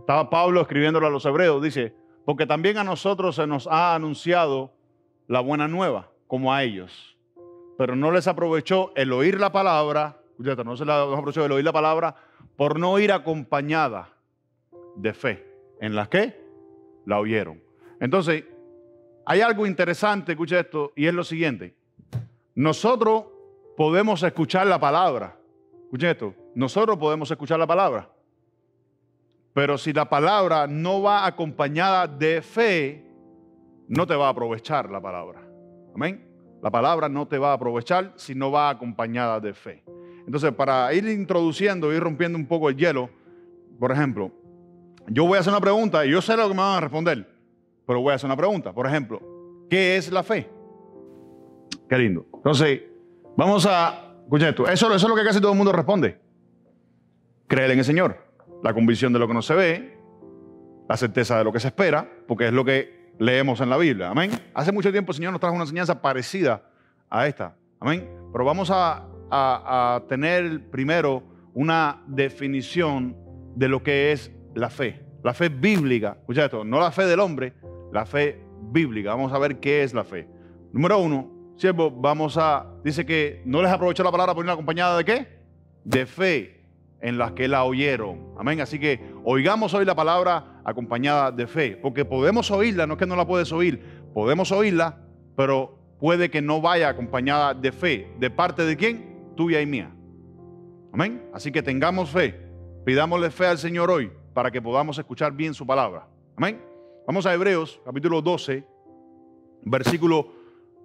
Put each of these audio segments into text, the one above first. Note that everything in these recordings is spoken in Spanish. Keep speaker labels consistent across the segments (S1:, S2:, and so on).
S1: Estaba Pablo escribiéndolo a los hebreos, dice, porque también a nosotros se nos ha anunciado la buena nueva, como a ellos. Pero no les aprovechó el oír la palabra, escúchate, no se les aprovechó el oír la palabra por no ir acompañada de fe. ¿En las que? La oyeron. Entonces, hay algo interesante, escucha esto, y es lo siguiente. Nosotros podemos escuchar la palabra. Escuchen esto. Nosotros podemos escuchar la palabra. Pero si la palabra no va acompañada de fe, no te va a aprovechar la palabra. Amén. La palabra no te va a aprovechar si no va acompañada de fe. Entonces, para ir introduciendo, ir rompiendo un poco el hielo, por ejemplo, yo voy a hacer una pregunta y yo sé lo que me van a responder, pero voy a hacer una pregunta. Por ejemplo, ¿qué es la fe? Qué lindo. Entonces, vamos a... Escuchen esto. Eso es lo que casi todo el mundo responde. Creer en el Señor. La convicción de lo que no se ve, la certeza de lo que se espera, porque es lo que leemos en la Biblia. Amén. Hace mucho tiempo el Señor nos trajo una enseñanza parecida a esta. Amén. Pero vamos a tener primero una definición de lo que es la fe. La fe bíblica. Escucha esto. No la fe del hombre, la fe bíblica. Vamos a ver qué es la fe. Número uno, siervo, dice que no les aprovechó la palabra por ir acompañada de ¿qué? De fe en las que la oyeron. Amén. Así que oigamos hoy la palabra acompañada de fe, porque podemos oírla, no es que no la puedes oír, podemos oírla, pero puede que no vaya acompañada de fe. ¿De parte de quién? Tuya y mía. Amén. Así que tengamos fe, pidámosle fe al Señor hoy para que podamos escuchar bien su palabra. Amén. Vamos a Hebreos, capítulo 12, versículo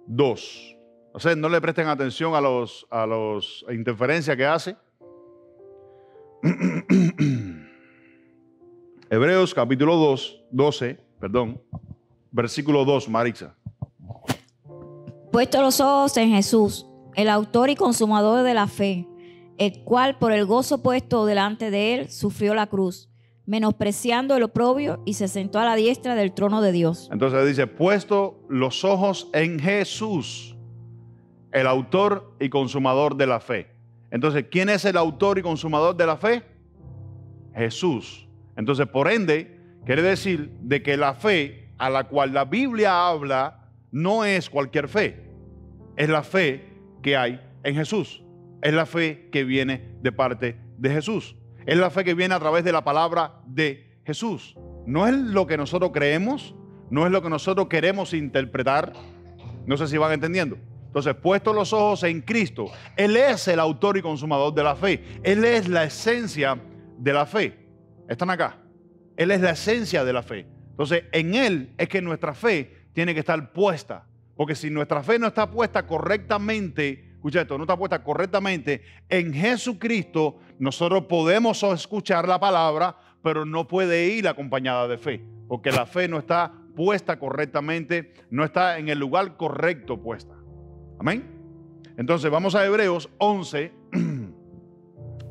S1: 2. O sea, no le presten atención a las interferencias que hace. Hebreos capítulo 12, versículo 2, Maritza.
S2: Puesto los ojos en Jesús, el autor y consumador de la fe, el cual por el gozo puesto delante de él sufrió la cruz, menospreciando el oprobio, y se sentó a la diestra del trono de Dios.
S1: Entonces dice, puesto los ojos en Jesús, el autor y consumador de la fe. Entonces, ¿quién es el autor y consumador de la fe? Jesús. Entonces, por ende, quiere decir de que la fe a la cual la Biblia habla no es cualquier fe. Es la fe que hay en Jesús. Es la fe que viene de parte de Jesús. Es la fe que viene a través de la palabra de Jesús. No es lo que nosotros creemos, no es lo que nosotros queremos interpretar. No sé si van entendiendo. Entonces, puestos los ojos en Cristo, Él es el autor y consumador de la fe. Él es la esencia de la fe. Están acá. Él es la esencia de la fe. Entonces, en Él es que nuestra fe tiene que estar puesta. Porque si nuestra fe no está puesta correctamente, escucha esto, no está puesta correctamente en Jesucristo, nosotros podemos escuchar la palabra, pero no puede ir acompañada de fe. Porque la fe no está puesta correctamente, no está en el lugar correcto puesta. Amén. Entonces vamos a Hebreos 11,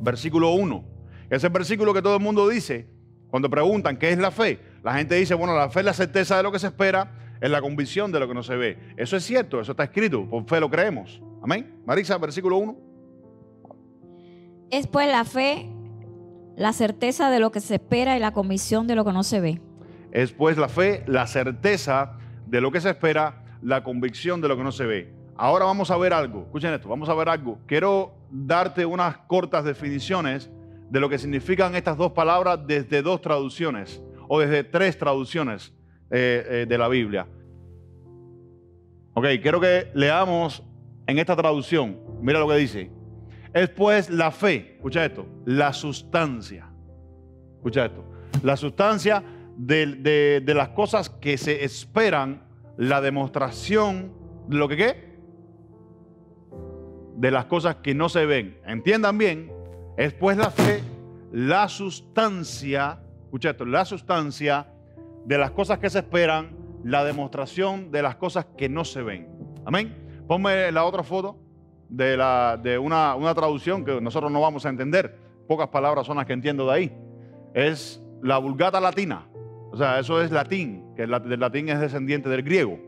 S1: versículo 1. Ese es el versículo que todo el mundo dice cuando preguntan qué es la fe. La gente dice, bueno, la fe es la certeza de lo que se espera, es la convicción de lo que no se ve. Eso es cierto, eso está escrito, por fe lo creemos. Amén. Marisa, versículo 1.
S2: Es pues la fe, la certeza de lo que se espera y la convicción de lo que no se ve.
S1: Es pues la fe, la certeza de lo que se espera, la convicción de lo que no se ve. Ahora vamos a ver algo. Escuchen esto, vamos a ver algo. Quiero darte unas cortas definiciones de lo que significan estas dos palabras desde dos traducciones o desde tres traducciones de la Biblia. Ok, quiero que leamos en esta traducción. Mira lo que dice. Es pues la fe, escucha esto, la sustancia. Escucha esto. La sustancia de las cosas que se esperan, la demostración de lo que ¿qué? De las cosas que no se ven. Entiendan bien, es pues la fe, la sustancia, escucha esto, la sustancia de las cosas que se esperan, la demostración de las cosas que no se ven. Amén. Ponme la otra foto de una traducción que nosotros no vamos a entender. Pocas palabras son las que entiendo de ahí. Es la Vulgata latina. O sea, eso es latín, que del latín es descendiente del griego.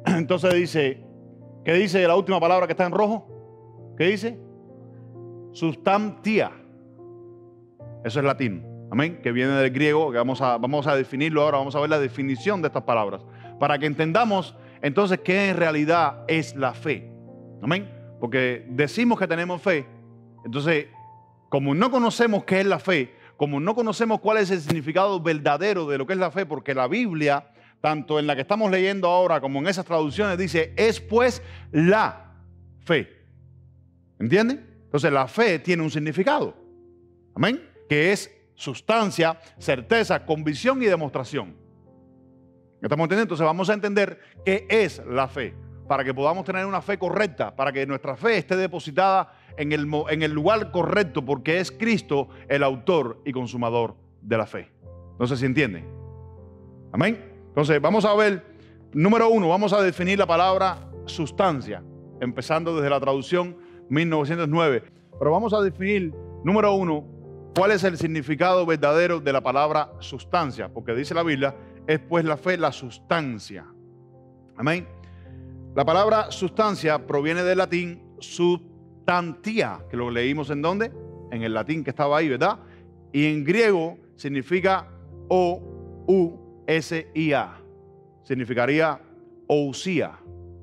S1: Entonces dice, ¿qué dice la última palabra que está en rojo? ¿Qué dice? Substantia. Eso es latín. Amén. Que viene del griego, que vamos a definirlo ahora, vamos a ver la definición de estas palabras, para que entendamos entonces qué en realidad es la fe. Amén. Porque decimos que tenemos fe, entonces, como no conocemos qué es la fe, como no conocemos cuál es el significado verdadero de lo que es la fe, porque la Biblia, tanto en la que estamos leyendo ahora como en esas traducciones, dice, es pues la fe. ¿Entienden? Entonces la fe tiene un significado. Amén. Que es sustancia, certeza, convicción y demostración. ¿Estamos entendiendo? Entonces vamos a entender qué es la fe, para que podamos tener una fe correcta, para que nuestra fe esté depositada en el lugar correcto, porque es Cristo el autor y consumador de la fe. No sé si entienden. Amén. Entonces vamos a ver, número 1, vamos a definir la palabra sustancia, empezando desde la traducción 1909. Pero vamos a definir, número 1, cuál es el significado verdadero de la palabra sustancia, porque dice la Biblia, es pues la fe la sustancia. Amén. La palabra sustancia proviene del latín substantia, que lo leímos en ¿dónde? En el latín que estaba ahí, ¿verdad? Y en griego significa O-U-S-I-A. Significaría ousia.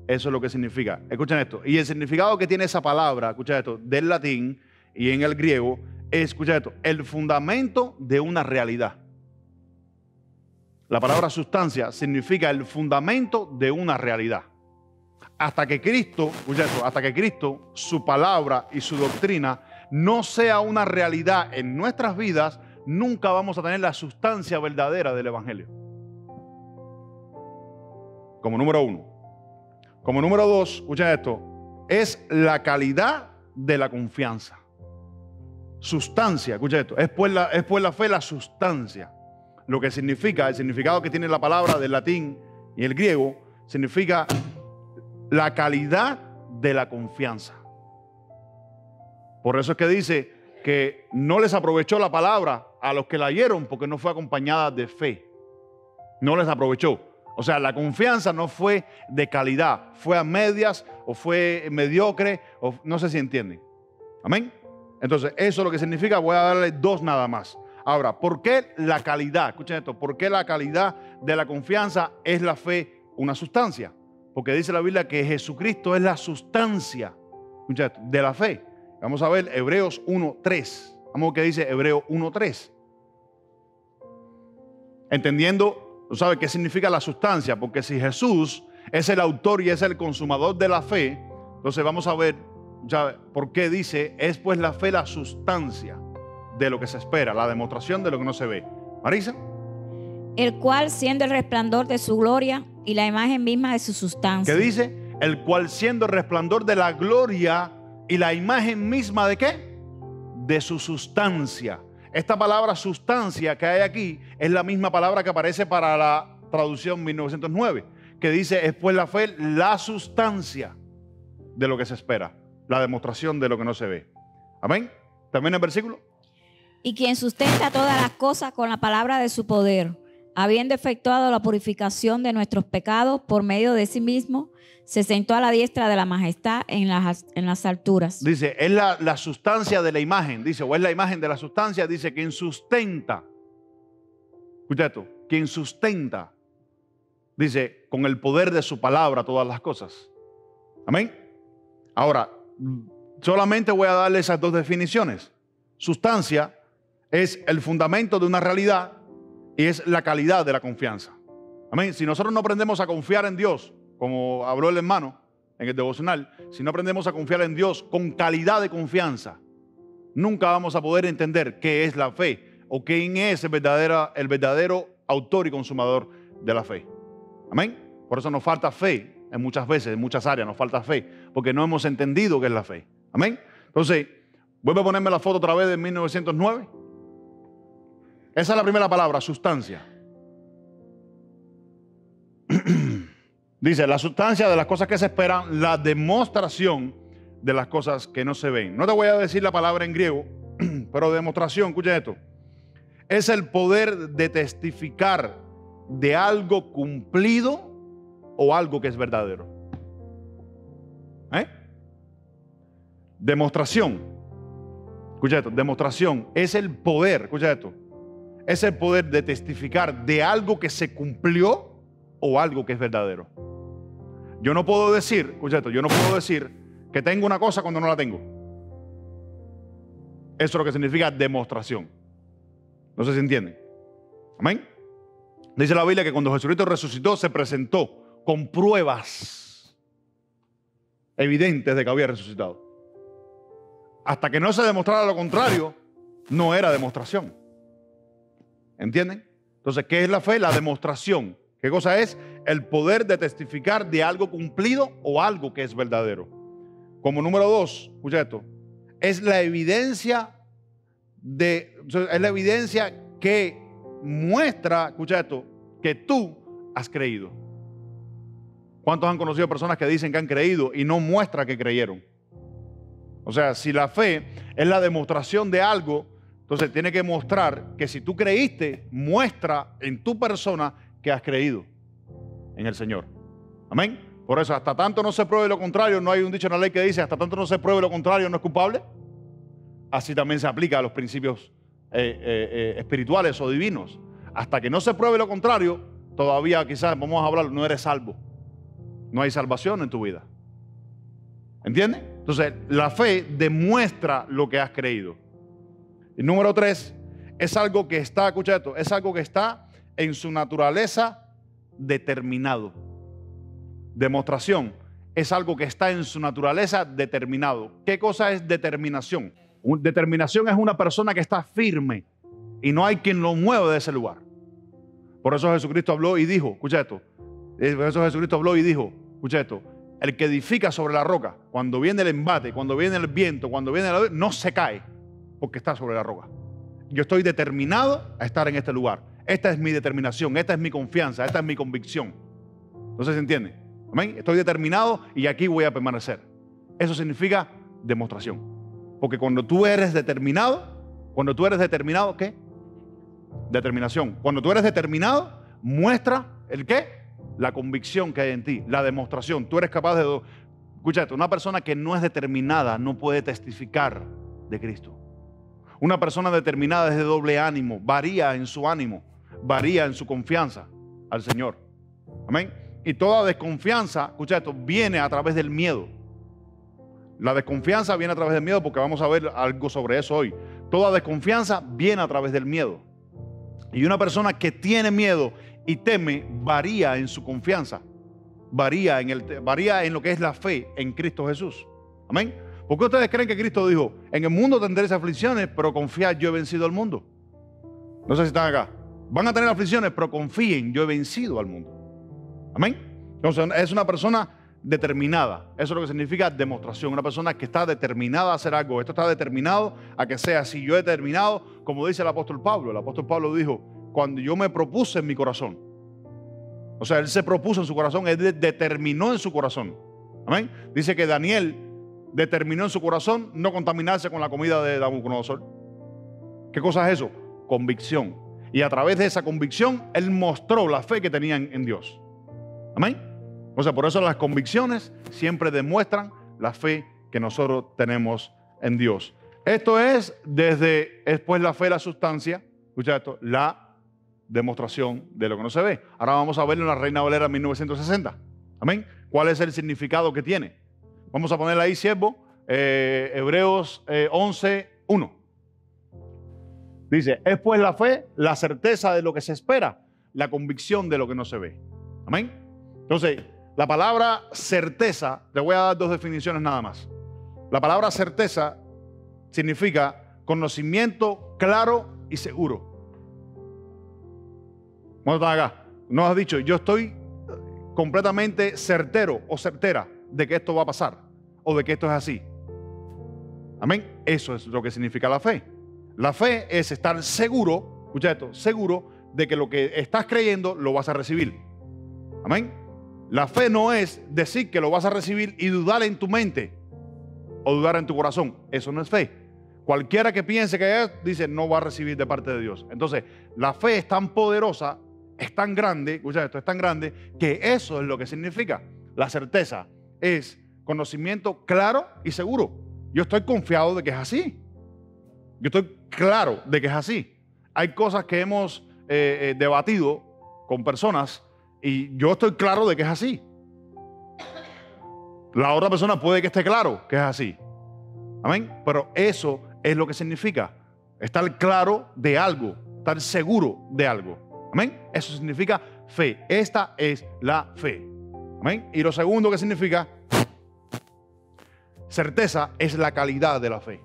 S1: Eso es lo que significa. Escuchen esto. Y el significado que tiene esa palabra, escuchen esto, del latín y en el griego, es, escuchen esto, el fundamento de una realidad. La palabra sustancia significa el fundamento de una realidad. Hasta que Cristo, escuchen esto, hasta que Cristo, su palabra y su doctrina no sea una realidad en nuestras vidas, nunca vamos a tener la sustancia verdadera del Evangelio. Como número 1. Como número 2, escuchen esto, es la calidad de la confianza. Sustancia, escuchen esto, es pues la fe la sustancia. Lo que significa, el significado que tiene la palabra del latín y el griego, significa la calidad de la confianza. Por eso es que dice que no les aprovechó la palabra a los que la oyeron porque no fue acompañada de fe. No les aprovechó. O sea, la confianza no fue de calidad, fue a medias o fue mediocre, o no sé si entienden. Amén. Entonces, eso es lo que significa. Voy a darle 2 nada más. Ahora, ¿por qué la calidad? Escuchen esto. ¿Por qué la calidad de la confianza es la fe una sustancia? Porque dice la Biblia que Jesucristo es la sustancia, escuchen esto, de la fe. Vamos a ver Hebreos 1:3. Vamos a ver qué dice Hebreos 1:3. Entendiendo, ¿tú sabes qué significa la sustancia? Porque si Jesús es el autor y es el consumador de la fe, entonces vamos a ver ya por qué dice, es pues la fe la sustancia de lo que se espera, la demostración de lo que no se ve. Marisa.
S2: El cual, siendo el resplandor de su gloria y la imagen misma de su sustancia.
S1: ¿Qué dice? El cual, siendo el resplandor de la gloria y la imagen misma ¿de qué? De su sustancia. Esta palabra sustancia que hay aquí es la misma palabra que aparece para la traducción 1909, que dice, es pues la fe la sustancia de lo que se espera, la demostración de lo que no se ve. Amén. También el versículo.
S2: Y quien sustenta todas las cosas con la palabra de su poder, habiendo efectuado la purificación de nuestros pecados por medio de sí mismo, se sentó a la diestra de la majestad en las alturas.
S1: Dice, es la sustancia de la imagen, dice, o es la imagen de la sustancia, dice, quien sustenta. Escucha esto, quien sustenta, dice, con el poder de su palabra todas las cosas. Amén. Ahora, solamente voy a darle esas 2 definiciones. Sustancia es el fundamento de una realidad y es la calidad de la confianza. Amén. Si nosotros no aprendemos a confiar en Dios, como habló el hermano en el devocional, si no aprendemos a confiar en Dios con calidad de confianza, nunca vamos a poder entender qué es la fe o quién es el verdadero autor y consumador de la fe. Amén. Por eso nos falta fe en muchas veces, en muchas áreas nos falta fe, porque no hemos entendido qué es la fe. Amén. Entonces, vuelve a ponerme la foto otra vez de 1909. Esa es la primera palabra, sustancia. Dice, la sustancia de las cosas que se esperan, la demostración de las cosas que no se ven. No te voy a decir la palabra en griego, pero demostración, escucha esto. Es el poder de testificar de algo cumplido o algo que es verdadero. Demostración. Escucha esto, demostración es el poder, escucha esto, es el poder de testificar de algo que se cumplió o algo que es verdadero. Yo no puedo decir, escucha esto, yo no puedo decir que tengo una cosa cuando no la tengo. Eso es lo que significa demostración. No sé si entienden. Amén. Dice la Biblia que cuando Jesucristo resucitó se presentó con pruebas evidentes de que había resucitado. Hasta que no se demostrara lo contrario, no era demostración. ¿Entienden? Entonces, ¿qué es la fe? La demostración. ¿Qué cosa es? El poder de testificar de algo cumplido o algo que es verdadero. Como número 2, escucha esto, es la evidencia que muestra, escucha esto, que tú has creído. ¿Cuántos han conocido personas que dicen que han creído y no muestra que creyeron? O sea, si la fe es la demostración de algo, entonces tiene que mostrar que si tú creíste, muestra en tu persona que has creído en el Señor. Amén. Por eso, hasta tanto no se pruebe lo contrario, no hay un dicho en la ley que dice, hasta tanto no se pruebe lo contrario, no es culpable. Así también se aplica a los principios espirituales o divinos. Hasta que no se pruebe lo contrario, todavía quizás, vamos a hablar, no eres salvo. No hay salvación en tu vida. ¿Entiendes? Entonces, la fe demuestra lo que has creído. Y número 3, es algo que está, escucha esto, es algo que está en su naturaleza determinado. Demostración es algo que está en su naturaleza determinado. ¿Qué cosa es determinación? Determinación es una persona que está firme y no hay quien lo mueva de ese lugar. Por eso Jesucristo habló y dijo, escucha esto, por eso Jesucristo habló y dijo, escucha esto, el que edifica sobre la roca, cuando viene el embate, cuando viene el viento, cuando viene la... no se cae, porque está sobre la roca. Yo estoy determinado a estar en este lugar. Esta es mi determinación, esta es mi confianza, esta es mi convicción. No sé si entiende. Amén. Estoy determinado y aquí voy a permanecer. Eso significa demostración. Porque cuando tú eres determinado, ¿qué? Determinación. Cuando tú eres determinado, muestra el ¿qué? La convicción que hay en ti, la demostración. Tú eres capaz de... Escucha esto, una persona que no es determinada no puede testificar de Cristo. Una persona determinada es de doble ánimo, varía en su ánimo, varía en su confianza al Señor. Amén. Y toda desconfianza, escucha esto, viene a través del miedo. La desconfianza viene a través del miedo porque vamos a ver algo sobre eso hoy. Toda desconfianza viene a través del miedo. Y una persona que tiene miedo y teme varía en su confianza, varía en lo que es la fe en Cristo Jesús. Amén. ¿Por qué ustedes creen que Cristo dijo, en el mundo tendréis aflicciones, pero confiad, yo he vencido al mundo? No sé si están acá. Van a tener aflicciones, pero confíen, yo he vencido al mundo. Amén. Entonces es una persona determinada. Eso es lo que significa demostración. Una persona que está determinada a hacer algo. Esto está determinado a que sea así. Yo he determinado, como dice el apóstol Pablo. El apóstol Pablo dijo, cuando yo me propuse en mi corazón. O sea, él se propuso en su corazón, él determinó en su corazón. Amén. Dice que Daniel determinó en su corazón no contaminarse con la comida de Nabucodonosor. ¿Qué cosa es eso? Convicción. Y a través de esa convicción, él mostró la fe que tenía en Dios. Amén. O sea, por eso las convicciones siempre demuestran la fe que nosotros tenemos en Dios. Esto es después la fe, la sustancia, escucha esto, la demostración de lo que no se ve. Ahora vamos a verlo en la Reina Valera 1960. Amén. ¿Cuál es el significado que tiene? Vamos a ponerle ahí, siervo, Hebreos 11:1. Dice, es pues la fe, la certeza de lo que se espera, la convicción de lo que no se ve. Amén. Entonces, la palabra certeza, te voy a dar dos definiciones nada más. La palabra certeza significa conocimiento claro y seguro. ¿Cuántos están acá? Nos has dicho, yo estoy completamente certero o certera de que esto va a pasar o de que esto es así. Amén. Eso es lo que significa la fe. La fe es estar seguro, escucha esto, seguro de que lo que estás creyendo lo vas a recibir. Amén. La fe no es decir que lo vas a recibir y dudar en tu mente o dudar en tu corazón. Eso no es fe. Cualquiera que piense que es, dice, no va a recibir de parte de Dios. Entonces, la fe es tan poderosa, es tan grande, escucha esto, es tan grande, que eso es lo que significa. La certeza es conocimiento claro y seguro. Yo estoy confiado de que es así. Yo estoy claro de que es así. hay cosas que hemos debatido con personas y yo estoy claro de que es así. La otra persona puede que esté claro que es así. Amén. Pero eso es lo que significa estar claro de algo, estar seguro de algo. Amén. Eso significa fe. Esta es la fe. Amén. Y lo segundo que significa certeza es la calidad de la fe.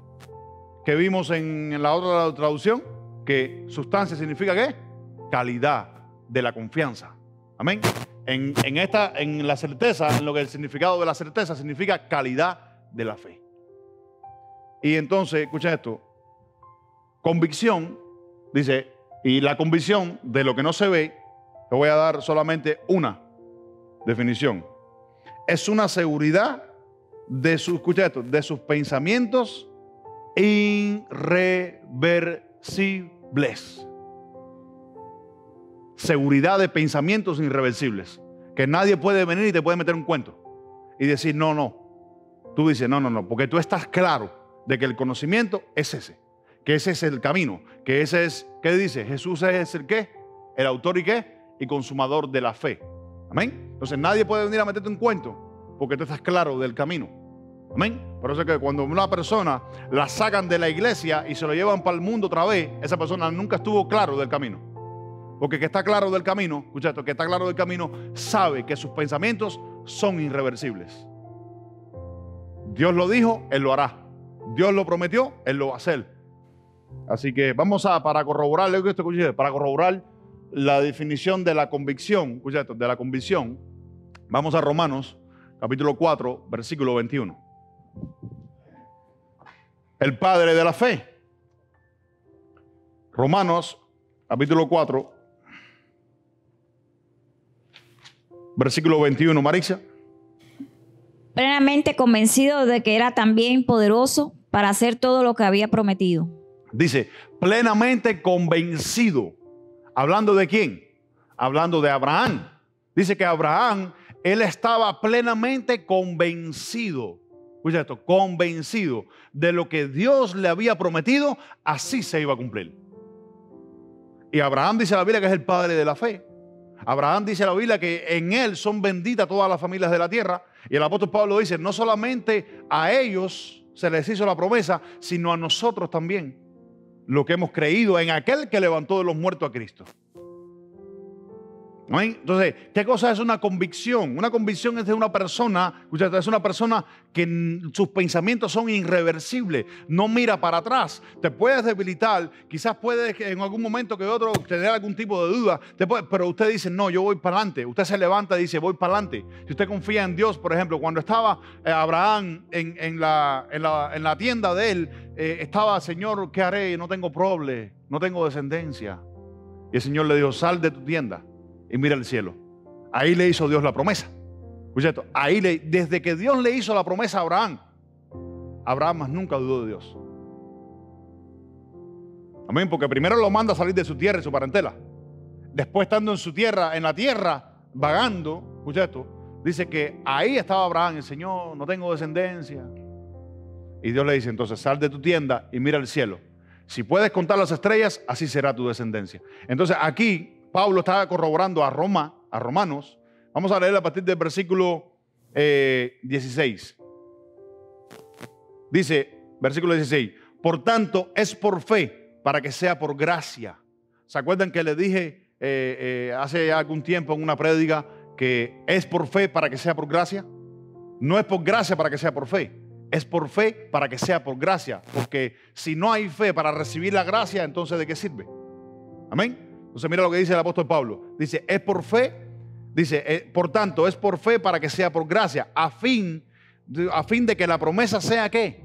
S1: Que vimos en la otra traducción, que sustancia significa ¿qué? Calidad de la confianza. Amén. En la certeza, en lo que el significado de la certeza significa calidad de la fe. Y entonces, escuchen esto, convicción, dice, y la convicción de lo que no se ve, te voy a dar solamente una definición. Es una seguridad de sus, escucha esto, de sus pensamientos irreversibles. Seguridad de pensamientos irreversibles. Que nadie puede venir y te puede meter un cuento y decir no. Tú dices no, porque tú estás claro de que el conocimiento es ese, que ese es el camino, que ese es, ¿qué dice? Jesús es el ¿qué? El autor y ¿qué? Y consumador de la fe. Amén. Entonces nadie puede venir a meterte un cuento porque tú estás claro del camino. Amén. Por eso es que cuando una persona la sacan de la iglesia y se lo llevan para el mundo otra vez, esa persona nunca estuvo claro del camino. Porque que está claro del camino, escucha esto, que está claro del camino, sabe que sus pensamientos son irreversibles. Dios lo dijo, Él lo hará. Dios lo prometió, Él lo va a hacer. Así que vamos para corroborar, para corroborar la definición de la convicción, escucha esto, de la convicción, vamos a Romanos, capítulo 4, versículo 21. El padre de la fe. Romanos, capítulo 4, versículo 21, Marisa.
S2: Plenamente convencido de que era también poderoso para hacer todo lo que había prometido.
S1: Dice, plenamente convencido. ¿Hablando de quién? Hablando de Abraham. Dice que Abraham, él estaba plenamente convencido. Escucha esto, convencido de lo que Dios le había prometido, así se iba a cumplir. Y Abraham dice la Biblia que es el padre de la fe. Abraham dice la Biblia que en él son benditas todas las familias de la tierra. Y el apóstol Pablo dice, no solamente a ellos se les hizo la promesa, sino a nosotros también, lo que hemos creído en aquel que levantó de los muertos a Cristo. ¿No? Entonces, ¿qué cosa es una convicción? Una convicción es de una persona, escucha, es una persona que sus pensamientos son irreversibles, no mira para atrás. Te puedes debilitar, quizás puedes en algún momento que otro tener algún tipo de duda, pero usted dice, no, yo voy para adelante. Usted se levanta y dice, voy para adelante. Si usted confía en Dios, por ejemplo, cuando estaba Abraham en la tienda de él, estaba, Señor, ¿qué haré? No tengo prole, no tengo descendencia. Y el Señor le dijo, sal de tu tienda y mira el cielo. Ahí le hizo Dios la promesa. Escucha esto, desde que Dios le hizo la promesa a Abraham, Abraham más nunca dudó de Dios. Amén, porque primero lo manda a salir de su tierra y su parentela. Después, estando en su tierra, en la tierra, vagando, escucha esto, dice que ahí estaba Abraham, el Señor, no tengo descendencia. Y Dios le dice, entonces sal de tu tienda y mira el cielo. Si puedes contar las estrellas, así será tu descendencia. Entonces aquí Pablo está corroborando a Romanos. Vamos a leer a partir del versículo 16. Dice, versículo 16, por tanto es por fe para que sea por gracia. ¿Se acuerdan que les dije hace algún tiempo en una prédica que es por fe para que sea por gracia? No es por gracia para que sea por fe. Es por fe para que sea por gracia. Porque si no hay fe para recibir la gracia, entonces ¿de qué sirve? Amén. Entonces mira lo que dice el apóstol Pablo. Dice, es por fe. Dice, por tanto, es por fe para que sea por gracia. A fin de que la promesa sea ¿qué?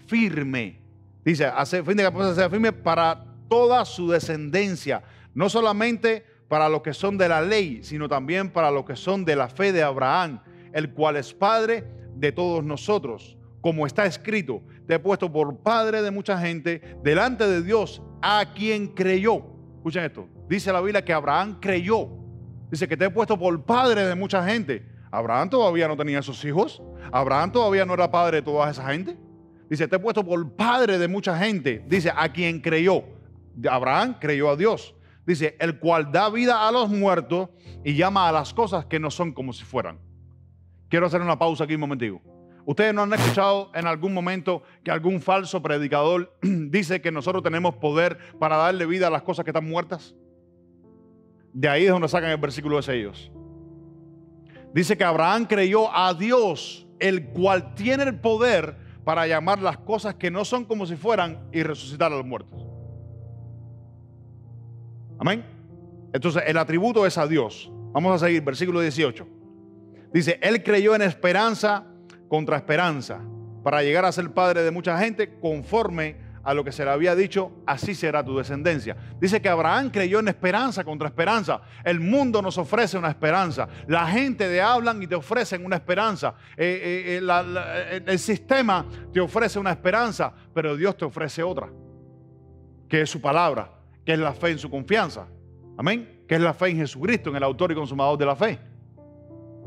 S1: Firme. Dice, a fin de que la promesa sea firme para toda su descendencia. No solamente para los que son de la ley, sino también para los que son de la fe de Abraham, el cual es padre de todos nosotros. Como está escrito, te he puesto por padre de mucha gente delante de Dios, a quien creyó. Escuchen esto, dice la Biblia que Abraham creyó. Dice que te he puesto por padre de mucha gente. Abraham todavía no tenía sus hijos. Abraham todavía no era padre de toda esa gente. Dice, te he puesto por padre de mucha gente. Dice, a quien creyó. Abraham creyó a Dios. Dice, el cual da vida a los muertos y llama a las cosas que no son como si fueran. Quiero hacer una pausa aquí un momentico. ¿Ustedes no han escuchado en algún momento que algún falso predicador dice que nosotros tenemos poder para darle vida a las cosas que están muertas? De ahí es donde sacan el versículo de ellos. Dice que Abraham creyó a Dios, el cual tiene el poder para llamar las cosas que no son como si fueran y resucitar a los muertos. Amén. Entonces el atributo es a Dios. Vamos a seguir, versículo 18. Dice, él creyó en esperanza contra esperanza, para llegar a ser padre de mucha gente, conforme a lo que se le había dicho, así será tu descendencia. Dice que Abraham creyó en esperanza contra esperanza. El mundo nos ofrece una esperanza. La gente te hablan y te ofrecen una esperanza. El sistema te ofrece una esperanza, pero Dios te ofrece otra, que es su palabra, que es la fe en su confianza. Amén. Que es la fe en Jesucristo, en el autor y consumador de la fe.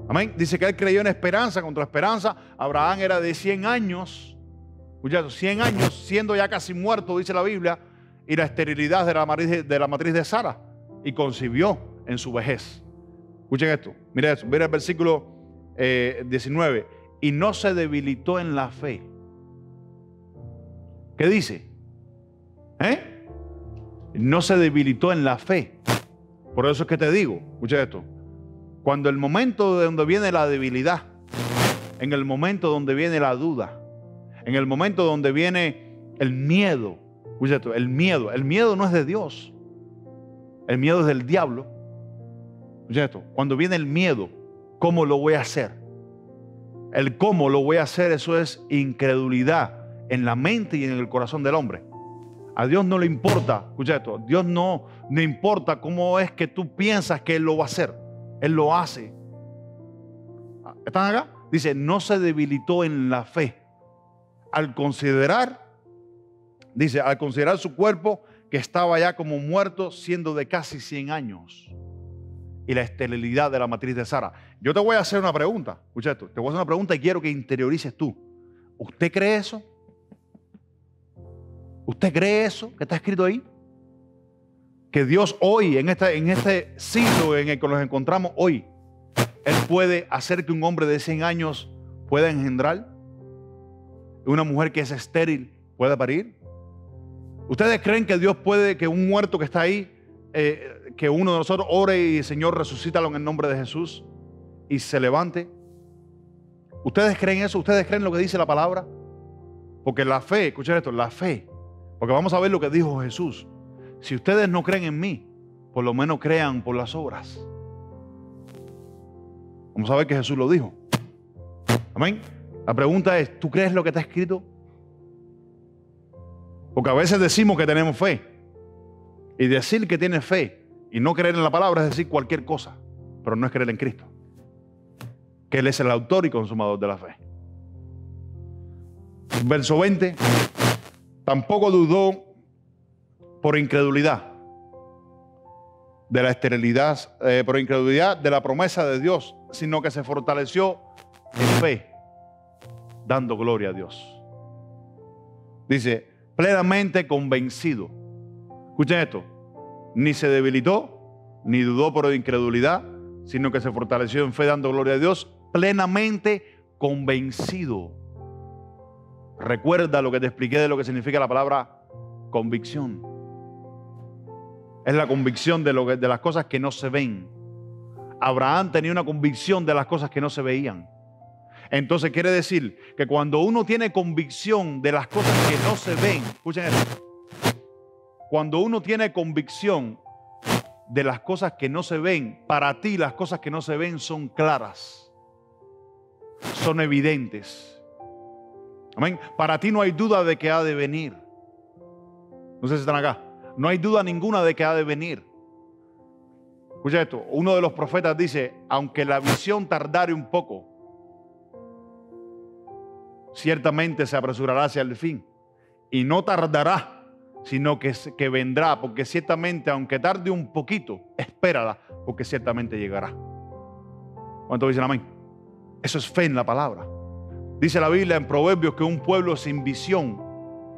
S1: Amén. Dice que él creyó en esperanza contra esperanza. Abraham era de 100 años. Escuchad, 100 años, siendo ya casi muerto, dice la Biblia, y la esterilidad de la matriz de Sara, y concibió en su vejez. Escuchen esto. Mira eso. Mira el versículo 19. Y no se debilitó en la fe. ¿Qué dice? No se debilitó en la fe. Por eso es que te digo, escucha esto. Cuando el momento de donde viene la debilidad, en el momento donde viene la duda, en el momento donde viene el miedo, escucha esto, el miedo no es de Dios, el miedo es del diablo. Escucha esto, cuando viene el miedo, ¿cómo lo voy a hacer? El cómo lo voy a hacer, eso es incredulidad en la mente y en el corazón del hombre. A Dios no le importa, escucha esto, Dios no importa cómo es que tú piensas que Él lo va a hacer. Él lo hace. ¿Están acá? Dice, no se debilitó en la fe. Al considerar su cuerpo que estaba ya como muerto, siendo de casi 100 años. Y la esterilidad de la matriz de Sara. Yo te voy a hacer una pregunta. Escucha esto. Te voy a hacer una pregunta y quiero que interiorices tú. ¿Usted cree eso? ¿Usted cree eso que está escrito ahí? Que Dios hoy, en este siglo en el que nos encontramos hoy, Él puede hacer que un hombre de 100 años pueda engendrar, una mujer que es estéril pueda parir. ¿Ustedes creen que Dios puede, que un muerto que está ahí, que uno de nosotros ore y Señor resucítalo en el nombre de Jesús y se levante? ¿Ustedes creen eso? ¿Ustedes creen lo que dice la palabra? Porque la fe, escuchen esto, la fe, porque vamos a ver lo que dijo Jesús. Si ustedes no creen en mí, por lo menos crean por las obras. Vamos a ver que Jesús lo dijo. Amén. La pregunta es, ¿tú crees lo que está escrito? Porque a veces decimos que tenemos fe. Y decir que tienes fe y no creer en la palabra es decir cualquier cosa, pero no es creer en Cristo, que Él es el autor y consumador de la fe. Verso 20. Tampoco dudó por incredulidad de la esterilidad, por incredulidad de la promesa de Dios, sino que se fortaleció en fe, dando gloria a Dios. Dice, plenamente convencido. Escuchen esto, ni se debilitó, ni dudó por incredulidad, sino que se fortaleció en fe, dando gloria a Dios, plenamente convencido. Recuerda lo que te expliqué de lo que significa la palabra convicción. Es la convicción de las cosas que no se ven. Abraham tenía una convicción de las cosas que no se veían. Entonces quiere decir que cuando uno tiene convicción de las cosas que no se ven, escuchen esto, cuando uno tiene convicción de las cosas que no se ven, para ti las cosas que no se ven son claras, son evidentes. Amén. Para ti no hay duda de que ha de venir. No sé si están acá. No hay duda ninguna de que ha de venir. Escucha esto. Uno de los profetas dice, aunque la visión tardare un poco, ciertamente se apresurará hacia el fin. Y no tardará, sino que vendrá, porque ciertamente, aunque tarde un poquito, espérala, porque ciertamente llegará. ¿Cuántos dicen amén? Eso es fe en la palabra. Dice la Biblia en Proverbios que un pueblo sin visión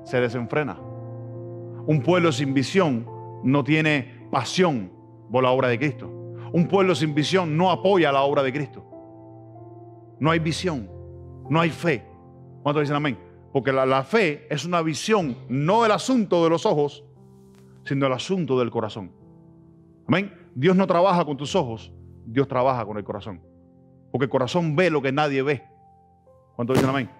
S1: se desenfrena. Un pueblo sin visión no tiene pasión por la obra de Cristo. Un pueblo sin visión no apoya la obra de Cristo. No hay visión, no hay fe. ¿Cuántos dicen amén? Porque la fe es una visión, no el asunto de los ojos, sino el asunto del corazón. Amén. Dios no trabaja con tus ojos, Dios trabaja con el corazón. Porque el corazón ve lo que nadie ve. ¿Cuántos dicen amén?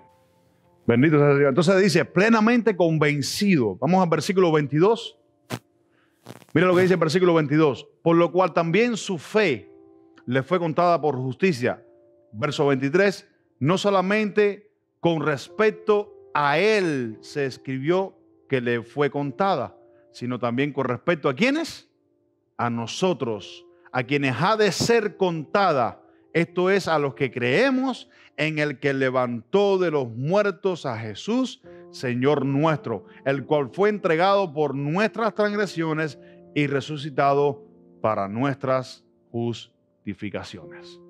S1: Bendito sea Dios. Entonces dice, plenamente convencido. Vamos al versículo 22. Mira lo que dice el versículo 22. Por lo cual también su fe le fue contada por justicia. Verso 23. No solamente con respecto a él se escribió que le fue contada, sino también con respecto a ¿quiénes? A nosotros, a quienes ha de ser contada. Esto es, a los que creemos en el que levantó de los muertos a Jesús, Señor nuestro, el cual fue entregado por nuestras transgresiones y resucitado para nuestras justificaciones.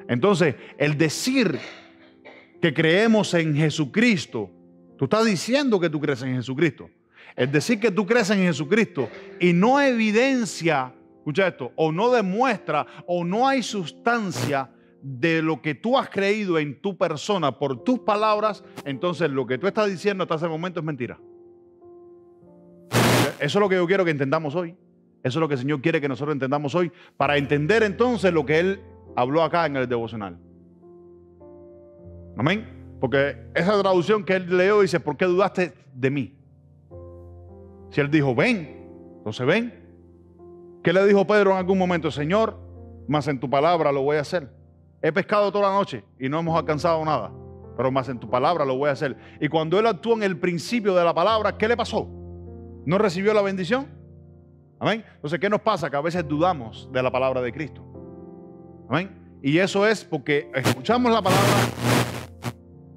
S1: Entonces, el decir que creemos en Jesucristo, tú estás diciendo que tú crees en Jesucristo. El decir que tú crees en Jesucristo y no evidencia, escucha esto, o no demuestra o no hay sustancia de lo que tú has creído en tu persona por tus palabras, entonces lo que tú estás diciendo hasta ese momento es mentira. Eso es lo que yo quiero que entendamos hoy. Eso es lo que el Señor quiere que nosotros entendamos hoy, para entender entonces lo que Él habló acá en el devocional. Amén. Porque esa traducción que Él leyó dice, ¿por qué dudaste de mí? Si Él dijo, ven, entonces ven. ¿Qué le dijo Pedro en algún momento? Señor, más en tu palabra lo voy a hacer. He pescado toda la noche y no hemos alcanzado nada, pero más en tu palabra lo voy a hacer. Y cuando Él actuó en el principio de la palabra, ¿qué le pasó? ¿No recibió la bendición? Amén. Entonces, ¿qué nos pasa? Que a veces dudamos de la palabra de Cristo. Amén. Y eso es porque escuchamos la palabra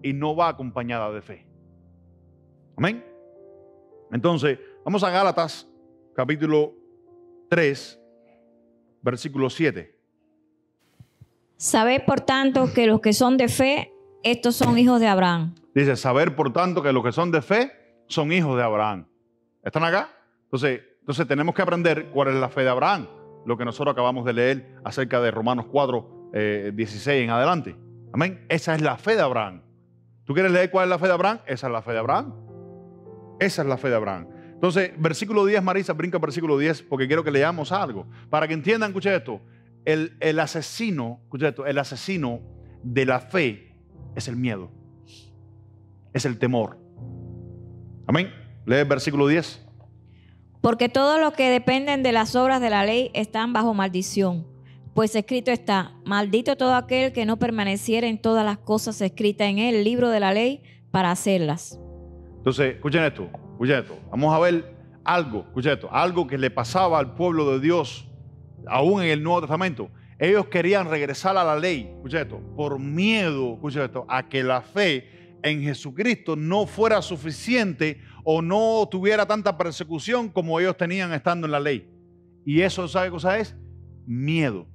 S1: y no va acompañada de fe. Amén. Entonces, vamos a Gálatas, capítulo 3, versículo 7.
S2: Sabed, por tanto, que los que son de fe, estos son hijos de Abraham.
S1: Dice, saber, por tanto, que los que son de fe son hijos de Abraham. ¿Están acá? Entonces tenemos que aprender cuál es la fe de Abraham. Lo que nosotros acabamos de leer acerca de Romanos 4, 16 en adelante. Amén. Esa es la fe de Abraham. ¿Tú quieres leer cuál es la fe de Abraham? Esa es la fe de Abraham. Esa es la fe de Abraham. Entonces, versículo 10, Marisa, brinca versículo 10, porque quiero que leamos algo. Para que entiendan, escucha esto. El asesino, escucha esto, el asesino de la fe es el miedo. Es el temor. Amén. Lee el versículo 10.
S2: Porque todos los que dependen de las obras de la ley están bajo maldición. Pues escrito está, maldito todo aquel que no permaneciera en todas las cosas escritas en el libro de la ley para hacerlas.
S1: Entonces, escuchen esto. Vamos a ver algo, escuchen esto, algo que le pasaba al pueblo de Dios, aún en el Nuevo Testamento. Ellos querían regresar a la ley, escuchen esto, por miedo, escuchen esto, a que la fe en Jesucristo no fuera suficiente o no tuviera tanta persecución como ellos tenían estando en la ley. Y eso, ¿sabe qué cosa es? Miedo.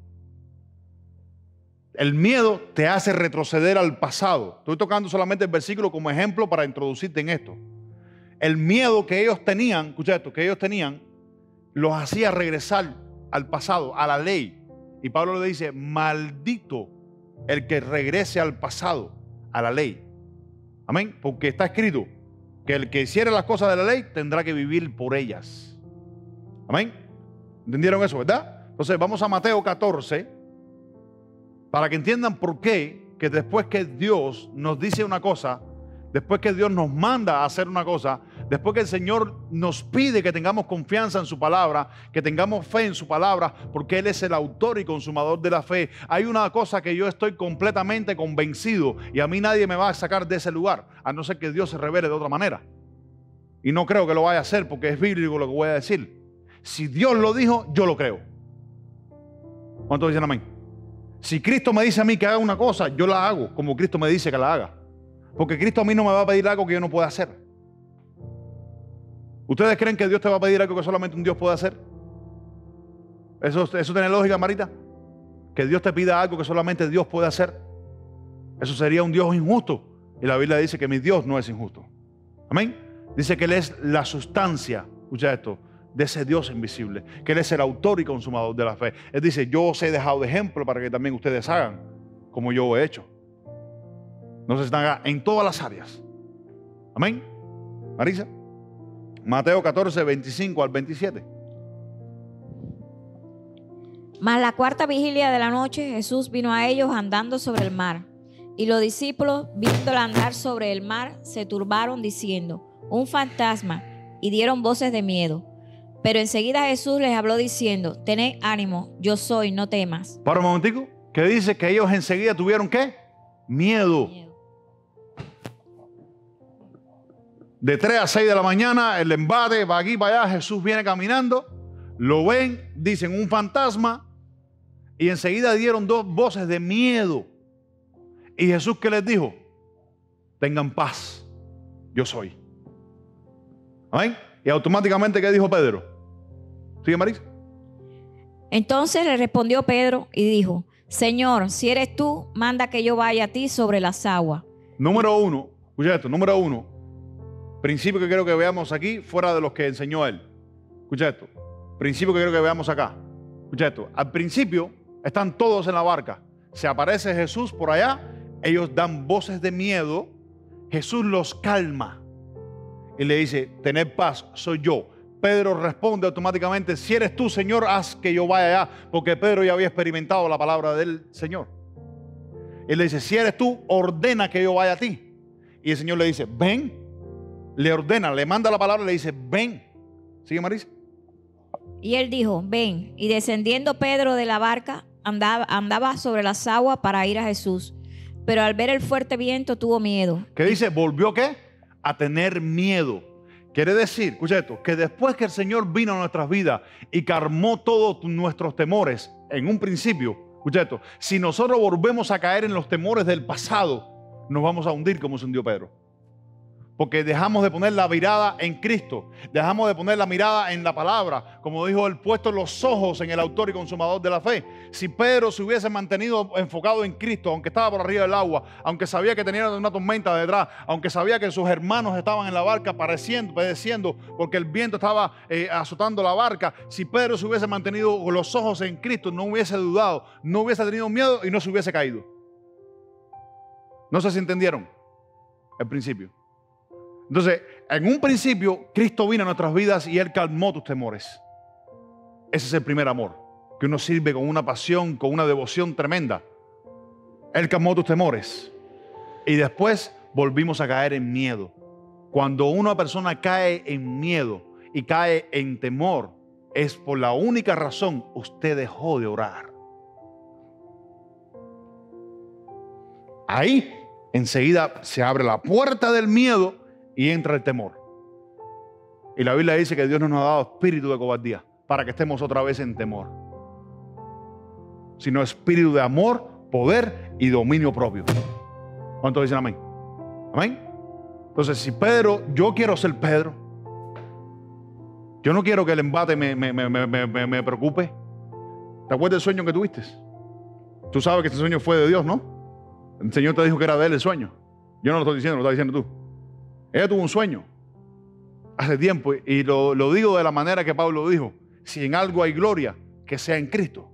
S1: El miedo te hace retroceder al pasado. Estoy tocando solamente el versículo como ejemplo para introducirte en esto. El miedo que ellos tenían, escucha esto, que ellos tenían, los hacía regresar al pasado, a la ley. Y Pablo le dice, maldito el que regrese al pasado, a la ley. Amén. Porque está escrito que el que hiciere las cosas de la ley tendrá que vivir por ellas. Amén. ¿Entendieron eso, verdad? Entonces vamos a Mateo 14 para que entiendan por qué que después que Dios nos dice una cosa, después que Dios nos manda a hacer una cosa, después que el Señor nos pide que tengamos confianza en su palabra, que tengamos fe en su palabra, porque Él es el autor y consumador de la fe. Hay una cosa que yo estoy completamente convencido y a mí nadie me va a sacar de ese lugar, a no ser que Dios se revele de otra manera. Y no creo que lo vaya a hacer porque es bíblico lo que voy a decir. Si Dios lo dijo, yo lo creo. ¿Cuántos dicen amén? Si Cristo me dice a mí que haga una cosa, yo la hago como Cristo me dice que la haga. Porque Cristo a mí no me va a pedir algo que yo no pueda hacer. ¿Ustedes creen que Dios te va a pedir algo que solamente un Dios puede hacer? ¿Eso tiene lógica, Marita? Que Dios te pida algo que solamente Dios puede hacer. Eso sería un Dios injusto. Y la Biblia dice que mi Dios no es injusto. Amén. Dice que Él es la sustancia escucha esto, de ese Dios invisible, que Él es el autor y consumador de la fe. Él dice, yo os he dejado de ejemplo para que también ustedes hagan como yo he hecho. No se están en todas las áreas. Amén. Marisa. Mateo 14, 25 al 27.
S2: Mas la cuarta vigilia de la noche, Jesús vino a ellos andando sobre el mar. Y los discípulos, viéndola andar sobre el mar, se turbaron diciendo, un fantasma, y dieron voces de miedo. Pero enseguida Jesús les habló diciendo, tened ánimo, yo soy, no temas.
S1: Para un momentico, que dice que ellos enseguida tuvieron ¿qué? Miedo. De 3 a 6 de la mañana, el embate va aquí, para allá, Jesús viene caminando, lo ven, dicen un fantasma, y enseguida dieron 2 voces de miedo. Y Jesús, ¿qué les dijo? Tengan paz, yo soy. ¿Amén? Y automáticamente, ¿qué dijo Pedro? ¿Sigue, Marisa?
S2: Entonces le respondió Pedro y dijo, Señor, si eres tú, manda que yo vaya a ti sobre las aguas.
S1: Número 1, escucha esto, número 1, principio que quiero que veamos aquí, fuera de los que enseñó él. Escucha esto, principio que quiero que veamos acá. Escucha esto, al principio están todos en la barca. Se aparece Jesús por allá, ellos dan voces de miedo, Jesús los calma y le dice, tened paz, soy yo. Pedro responde automáticamente, si eres tú, Señor, haz que yo vaya allá, porque Pedro ya había experimentado la palabra del Señor. Él le dice, si eres tú, ordena que yo vaya a ti. Y el Señor le dice, ven. Le ordena, le manda la palabra y le dice, ven. ¿Sigue, Marisa?
S2: Y él dijo, ven. Y descendiendo Pedro de la barca, andaba sobre las aguas para ir a Jesús. Pero al ver el fuerte viento tuvo miedo.
S1: ¿Qué dice? ¿Volvió qué? A tener miedo. Quiere decir, escucha esto, que después que el Señor vino a nuestras vidas y calmó todos nuestros temores en un principio, escucha esto, si nosotros volvemos a caer en los temores del pasado, nos vamos a hundir como se hundió Pedro. Porque dejamos de poner la mirada en Cristo, dejamos de poner la mirada en la palabra, como dijo él, puesto los ojos en el autor y consumador de la fe. Si Pedro se hubiese mantenido enfocado en Cristo, aunque estaba por arriba del agua, aunque sabía que tenía una tormenta detrás, aunque sabía que sus hermanos estaban en la barca padeciendo porque el viento estaba azotando la barca, si Pedro se hubiese mantenido los ojos en Cristo, no hubiese dudado, no hubiese tenido miedo y no se hubiese caído. No sé si entendieron el principio. Entonces, en un principio, Cristo vino a nuestras vidas y Él calmó tus temores. Ese es el primer amor, que uno sirve con una pasión, con una devoción tremenda. Él calmó tus temores. Y después volvimos a caer en miedo. Cuando una persona cae en miedo y cae en temor, es por la única razón usted dejó de orar. Ahí, enseguida se abre la puerta del miedo y entra el temor. Y la Biblia dice que Dios no nos ha dado espíritu de cobardía para que estemos otra vez en temor, sino espíritu de amor, poder y dominio propio. ¿Cuántos dicen amén? Amén. Entonces, si Pedro, yo quiero ser Pedro, yo no quiero que el embate me preocupe. ¿Te acuerdas del sueño que tuviste? Tú sabes que este sueño fue de Dios, ¿no? El Señor te dijo que era de Él el sueño. Yo no lo estoy diciendo, lo estás diciendo tú. Ella tuvo un sueño hace tiempo y lo digo de la manera que Pablo dijo: si en algo hay gloria, que sea en Cristo.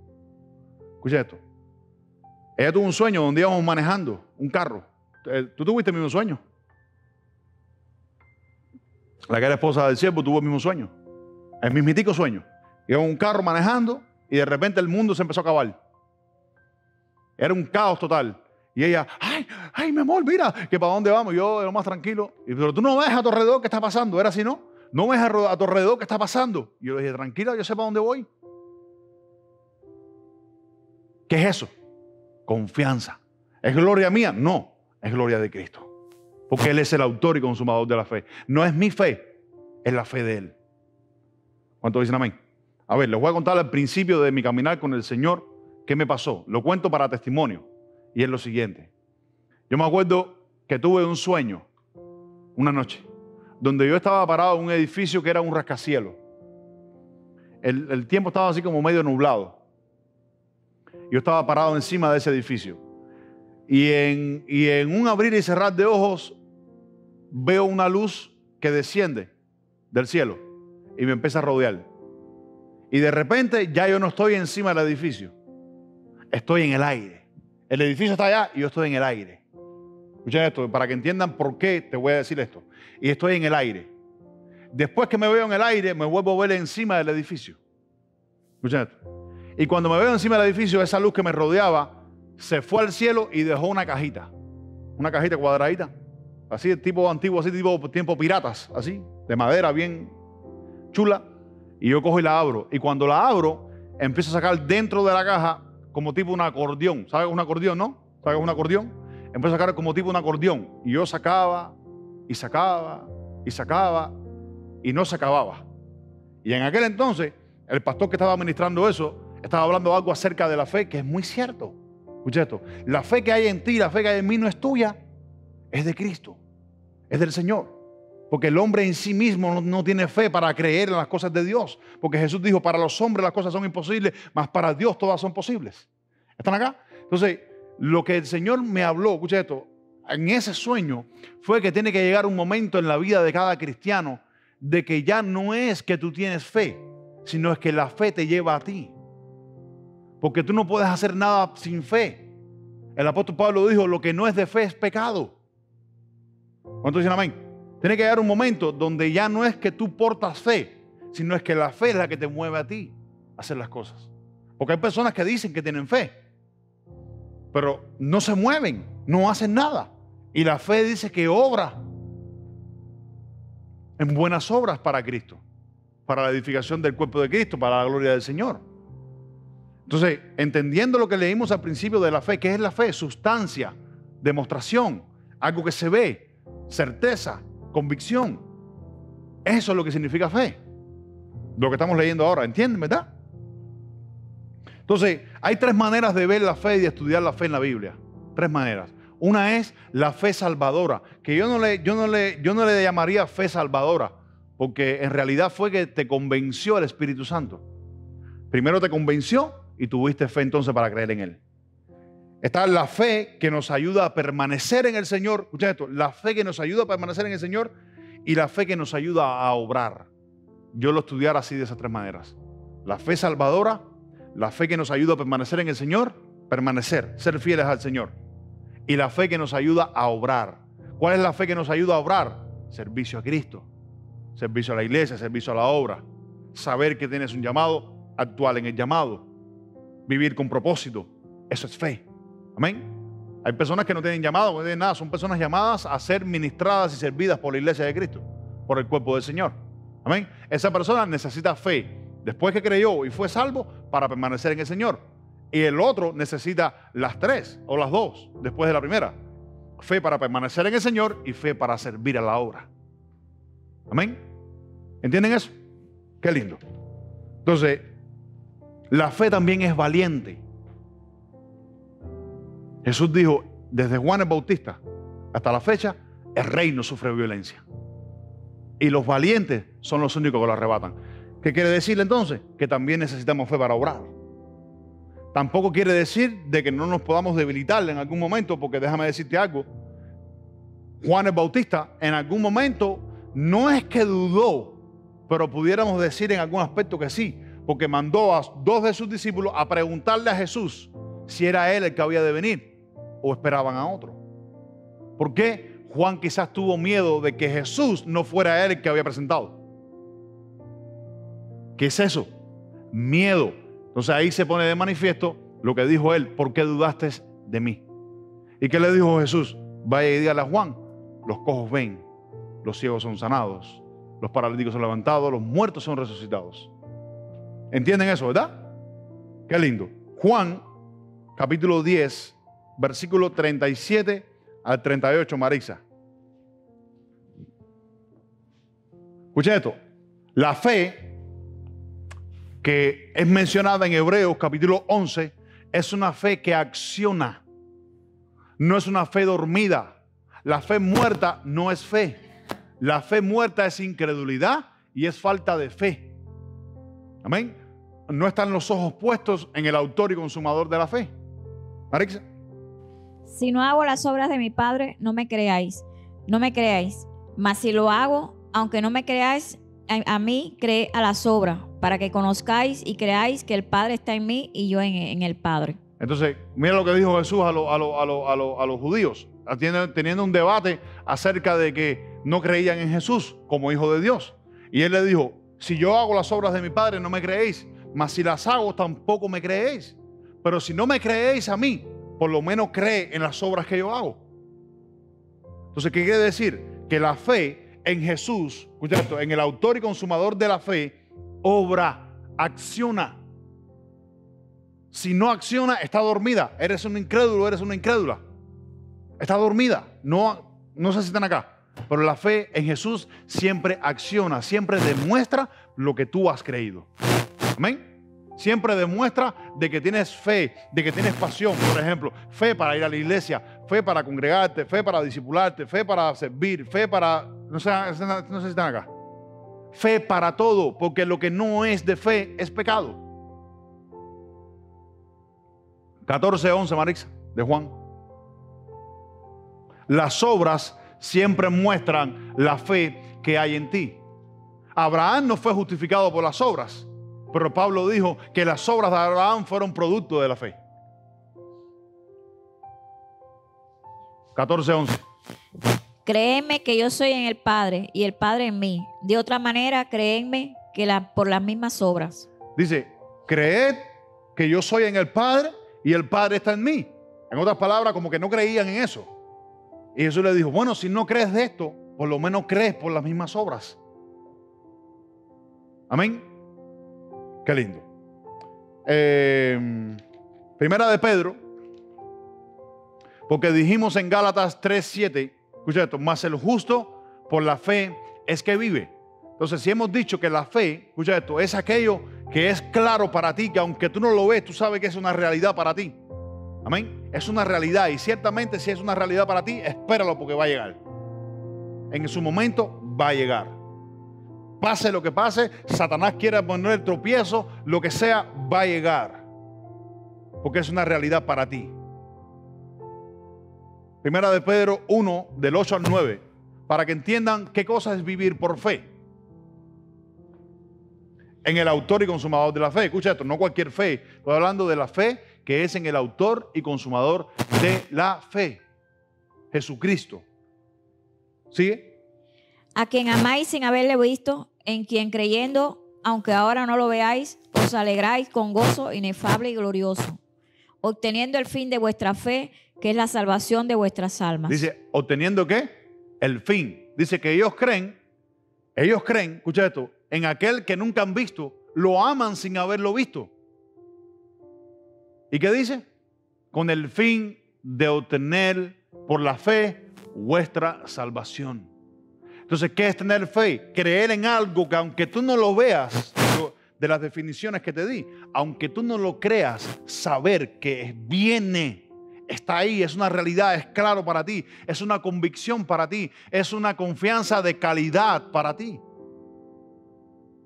S1: Escucha esto. Ella tuvo un sueño donde íbamos manejando un carro. ¿Tú tuviste el mismo sueño? La que era esposa del siervo tuvo el mismo sueño. El mismitico sueño. Iba en un carro manejando y de repente el mundo se empezó a acabar. Era un caos total. Y ella, ay, mi amor, mira, que para dónde vamos. Yo, lo más tranquilo. Pero tú no ves a tu alrededor qué está pasando. Era así, ¿no? No ves a tu alrededor qué está pasando. Y yo le dije, tranquila, yo sé para dónde voy. ¿Qué es eso? Confianza. ¿Es gloria mía? No, es gloria de Cristo. Porque Él es el autor y consumador de la fe. No es mi fe, es la fe de Él. ¿Cuántos dicen amén? A ver, les voy a contar al principio de mi caminar con el Señor qué me pasó. Lo cuento para testimonio. Y es lo siguiente. Yo me acuerdo que tuve un sueño una noche donde yo estaba parado en un edificio que era un rascacielos. El tiempo estaba así como medio nublado. Yo estaba parado encima de ese edificio. Y en un abrir y cerrar de ojos veo una luz que desciende del cielo y me empieza a rodear. Y de repente ya yo no estoy encima del edificio. Estoy en el aire. El edificio está allá y yo estoy en el aire. Escuchen esto, para que entiendan por qué te voy a decir esto. Y estoy en el aire. Después que me veo en el aire, me vuelvo a ver encima del edificio. Escuchen esto. Y cuando me veo encima del edificio, esa luz que me rodeaba se fue al cielo y dejó una cajita. Una cajita cuadradita. Así, tipo antiguo, así, tipo tiempo piratas. Así, de madera, bien chula. Y yo cojo y la abro. Y cuando la abro, empiezo a sacar dentro de la caja como tipo un acordeón. ¿Sabes un acordeón, no? ¿Sabes un acordeón? Empiezo a sacar como tipo un acordeón. Y yo sacaba y sacaba y sacaba y no se acababa. Y en aquel entonces, el pastor que estaba administrando eso estaba hablando algo acerca de la fe que es muy cierto. Escucha esto. La fe que hay en ti, la fe que hay en mí no es tuya, es de Cristo, es del Señor. Porque el hombre en sí mismo no tiene fe para creer en las cosas de Dios. Porque Jesús dijo, para los hombres las cosas son imposibles, mas para Dios todas son posibles. ¿Están acá? Entonces, lo que el Señor me habló, escucha esto, en ese sueño fue que tiene que llegar un momento en la vida de cada cristiano de que ya no es que tú tienes fe, sino es que la fe te lleva a ti. Porque tú no puedes hacer nada sin fe. El apóstol Pablo dijo, lo que no es de fe es pecado. ¿Cuántos dicen amén? Tiene que llegar un momento donde ya no es que tú portas fe, sino es que la fe es la que te mueve a ti a hacer las cosas. Porque hay personas que dicen que tienen fe, pero no se mueven, no hacen nada. Y la fe dice que obra en buenas obras para Cristo, para la edificación del cuerpo de Cristo, para la gloria del Señor. Entonces, entendiendo lo que leímos al principio de la fe, ¿qué es la fe? Sustancia, demostración, algo que se ve, certeza, convicción. Eso es lo que significa fe. Lo que estamos leyendo ahora, ¿entienden, verdad? Entonces, hay tres maneras de ver la fe y de estudiar la fe en la Biblia. Tres maneras. Una es la fe salvadora, que yo no le llamaría fe salvadora, porque en realidad fue que te convenció el Espíritu Santo. Primero te convenció y tuviste fe entonces para creer en Él. Está la fe que nos ayuda a permanecer en el Señor. Escuchen esto, la fe que nos ayuda a permanecer en el Señor y la fe que nos ayuda a obrar. Yo lo estudiara así de esas tres maneras. La fe salvadora, la fe que nos ayuda a permanecer en el Señor, permanecer, ser fieles al Señor. Y la fe que nos ayuda a obrar. ¿Cuál es la fe que nos ayuda a obrar? Servicio a Cristo, servicio a la iglesia, servicio a la obra. Saber que tienes un llamado, actuar en el llamado, vivir con propósito. Eso es fe. Amén. Hay personas que no tienen llamado, no tienen nada. Son personas llamadas a ser ministradas y servidas por la iglesia de Cristo, por el cuerpo del Señor. Amén. Esa persona necesita fe después que creyó y fue salvo para permanecer en el Señor. Y el otro necesita las tres o las dos después de la primera. Fe para permanecer en el Señor y fe para servir a la obra. Amén. ¿Entienden eso? Qué lindo. Entonces, la fe también es valiente. Jesús dijo, desde Juan el Bautista hasta la fecha, el reino sufre violencia. Y los valientes son los únicos que lo arrebatan. ¿Qué quiere decir entonces? Que también necesitamos fe para obrar. Tampoco quiere decir de que no nos podamos debilitar en algún momento, porque déjame decirte algo. Juan el Bautista en algún momento no es que dudó, pero pudiéramos decir en algún aspecto que sí, porque mandó a dos de sus discípulos a preguntarle a Jesús si era él el que había de venir o esperaban a otro. ¿Por qué? Juan quizás tuvo miedo de que Jesús no fuera él el que había presentado. ¿Qué es eso? Miedo. Entonces ahí se pone de manifiesto lo que dijo él: ¿por qué dudaste de mí? ¿Y qué le dijo Jesús? Vaya y dígale a Juan: los cojos ven, los ciegos son sanados, los paralíticos son levantados, los muertos son resucitados. ¿Entienden eso, verdad? Qué lindo. Juan, capítulo 10, versículo 37 al 38, Marisa. Escuchen esto. La fe que es mencionada en Hebreos capítulo 11 es una fe que acciona. No es una fe dormida. La fe muerta no es fe. La fe muerta es incredulidad y es falta de fe. Amén. No están los ojos puestos en el autor y consumador de la fe. Marisa.
S2: Si no hago las obras de mi Padre, no me creáis. No me creáis. Mas si lo hago, aunque no me creáis, a mí, cree a las obras, para que conozcáis y creáis que el Padre está en mí y yo en el Padre.
S1: Entonces, mira lo que dijo Jesús a los judíos, teniendo un debate acerca de que no creían en Jesús como hijo de Dios. Y él le dijo, si yo hago las obras de mi Padre no me creéis, mas si las hago tampoco me creéis. Pero si no me creéis a mí, por lo menos cree en las obras que yo hago. Entonces, ¿qué quiere decir? Que la fe en Jesús, escucha esto, en el autor y consumador de la fe, obra, acciona. Si no acciona, está dormida. Eres un incrédulo, eres una incrédula. Está dormida. No sé si están acá. Pero la fe en Jesús siempre acciona, siempre demuestra lo que tú has creído. Amén. Siempre demuestra de que tienes fe, de que tienes pasión. Por ejemplo, fe para ir a la iglesia, fe para congregarte, fe para discipularte, fe para servir, fe para... No sé si están acá. Fe para todo, porque lo que no es de fe es pecado. 14:11, Marisa, de Juan. Las obras siempre muestran la fe que hay en ti. Abraham no fue justificado por las obras, pero Pablo dijo que las obras de Abraham fueron producto de la fe. 14:11.
S2: Créeme que yo soy en el Padre y el Padre en mí. De otra manera, créenme que por las mismas obras.
S1: Dice, creed que yo soy en el Padre y el Padre está en mí. En otras palabras, como que no creían en eso. Y Jesús le dijo, bueno, si no crees de esto, por lo menos crees por las mismas obras. Amén. Qué lindo. Primera de Pedro, porque dijimos en Gálatas 3:7, escucha esto, más el justo por la fe es que vive. Entonces, si hemos dicho que la fe, escucha esto, es aquello que es claro para ti, que aunque tú no lo ves, tú sabes que es una realidad para ti. Amén. Es una realidad y ciertamente si es una realidad para ti, espéralo porque va a llegar. En su momento va a llegar. Pase lo que pase, Satanás quiera poner el tropiezo, lo que sea, va a llegar. Porque es una realidad para ti. Primera de Pedro 1, del 8 al 9, para que entiendan qué cosa es vivir por fe. En el autor y consumador de la fe. Escucha esto, no cualquier fe. Estoy hablando de la fe que es en el autor y consumador de la fe. Jesucristo. ¿Sigue?
S2: A quien amáis sin haberle visto, en quien creyendo, aunque ahora no lo veáis, os alegráis con gozo inefable y glorioso, obteniendo el fin de vuestra fe, que es la salvación de vuestras almas.
S1: Dice, ¿obteniendo qué? El fin. Dice que ellos creen, escucha esto, en aquel que nunca han visto, lo aman sin haberlo visto. ¿Y qué dice? Con el fin de obtener por la fe vuestra salvación. Entonces, ¿qué es tener fe? Creer en algo que aunque tú no lo veas, de las definiciones que te di, aunque tú no lo creas, saber que viene, está ahí, es una realidad, es claro para ti, es una convicción para ti, es una confianza de calidad para ti.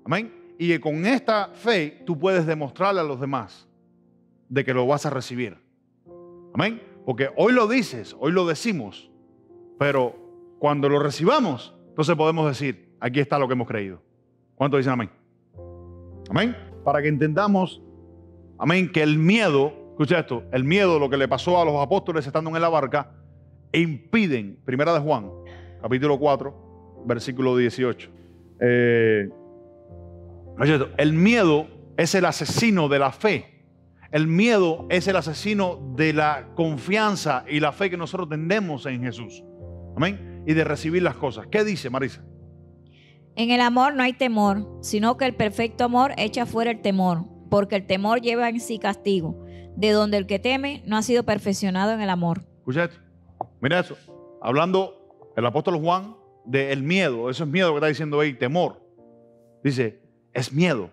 S1: Amén. Y con esta fe tú puedes demostrarle a los demás de que lo vas a recibir. Amén. Porque hoy lo dices, hoy lo decimos, pero cuando lo recibamos, entonces podemos decir, aquí está lo que hemos creído. ¿Cuántos dicen amén? Amén. Para que entendamos, amén, que el miedo, escucha esto, el miedo, lo que le pasó a los apóstoles estando en la barca, impiden, primera de Juan, capítulo 4, versículo 18. El miedo es el asesino de la fe. El miedo es el asesino de la confianza y la fe que nosotros tenemos en Jesús. Amén. Y de recibir las cosas. ¿Qué dice Marisa?
S2: En el amor no hay temor, sino que el perfecto amor echa fuera el temor, porque el temor lleva en sí castigo, de donde el que teme no ha sido perfeccionado en el amor.
S1: Escucha esto. Mira eso. Hablando el apóstol Juan del miedo. Eso es miedo que está diciendo ahí, temor. Dice, es miedo.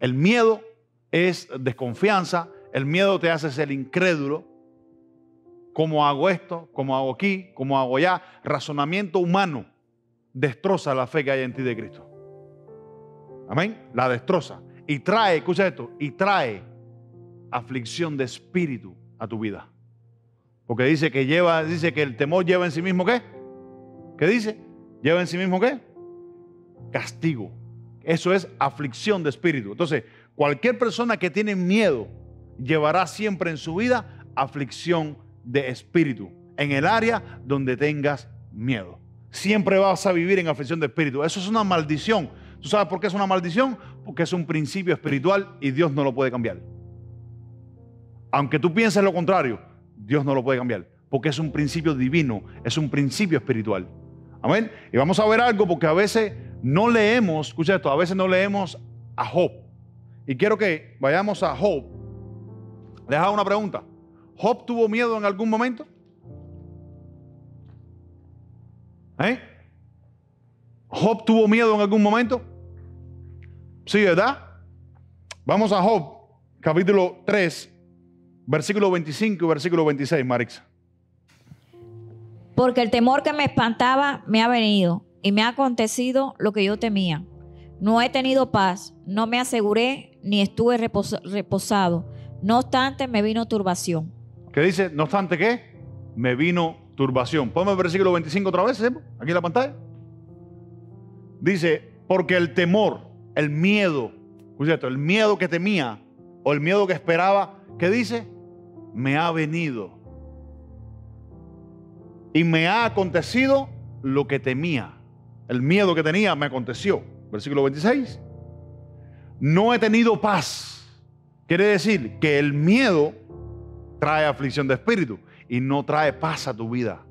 S1: El miedo es desconfianza. El miedo te hace ser incrédulo. ¿Cómo hago esto? ¿Cómo hago aquí? ¿Cómo hago allá? Razonamiento humano destroza la fe que hay en ti de Cristo. Amén. La destroza. Y trae, escucha esto, y trae aflicción de espíritu a tu vida. Porque dice que el temor lleva en sí mismo ¿qué? ¿Qué dice? Lleva en sí mismo ¿qué? Castigo. Eso es aflicción de espíritu. Entonces, cualquier persona que tiene miedo llevará siempre en su vida aflicción de espíritu. En el área donde tengas miedo. Siempre vas a vivir en aflicción de espíritu. Eso es una maldición. ¿Tú sabes por qué es una maldición? Porque es un principio espiritual y Dios no lo puede cambiar. Aunque tú pienses lo contrario, Dios no lo puede cambiar. Porque es un principio divino, es un principio espiritual. Amén. Y vamos a ver algo porque a veces no leemos, escucha esto, a veces no leemos a Job. Y quiero que vayamos a Job. Les hago una pregunta. ¿Job tuvo miedo en algún momento? ¿Job tuvo miedo en algún momento? Sí, ¿verdad? Vamos a Job, capítulo 3, versículo 25 y versículo 26, Marix.
S2: Porque el temor que me espantaba me ha venido, y me ha acontecido lo que yo temía. No he tenido paz, no me aseguré, ni estuve reposado. No obstante, me vino turbación.
S1: ¿Qué dice? No obstante, ¿qué? Me vino turbación. Ponme el versículo 25 otra vez, ¿sí? Aquí en la pantalla. Dice, porque el temor, el miedo, escucha esto, el miedo que temía o el miedo que esperaba, ¿qué dice? Me ha venido. Y me ha acontecido lo que temía. El miedo que tenía me aconteció. Versículo 26. No he tenido paz. Quiere decir que el miedo trae aflicción de espíritu y no trae paz a tu vida.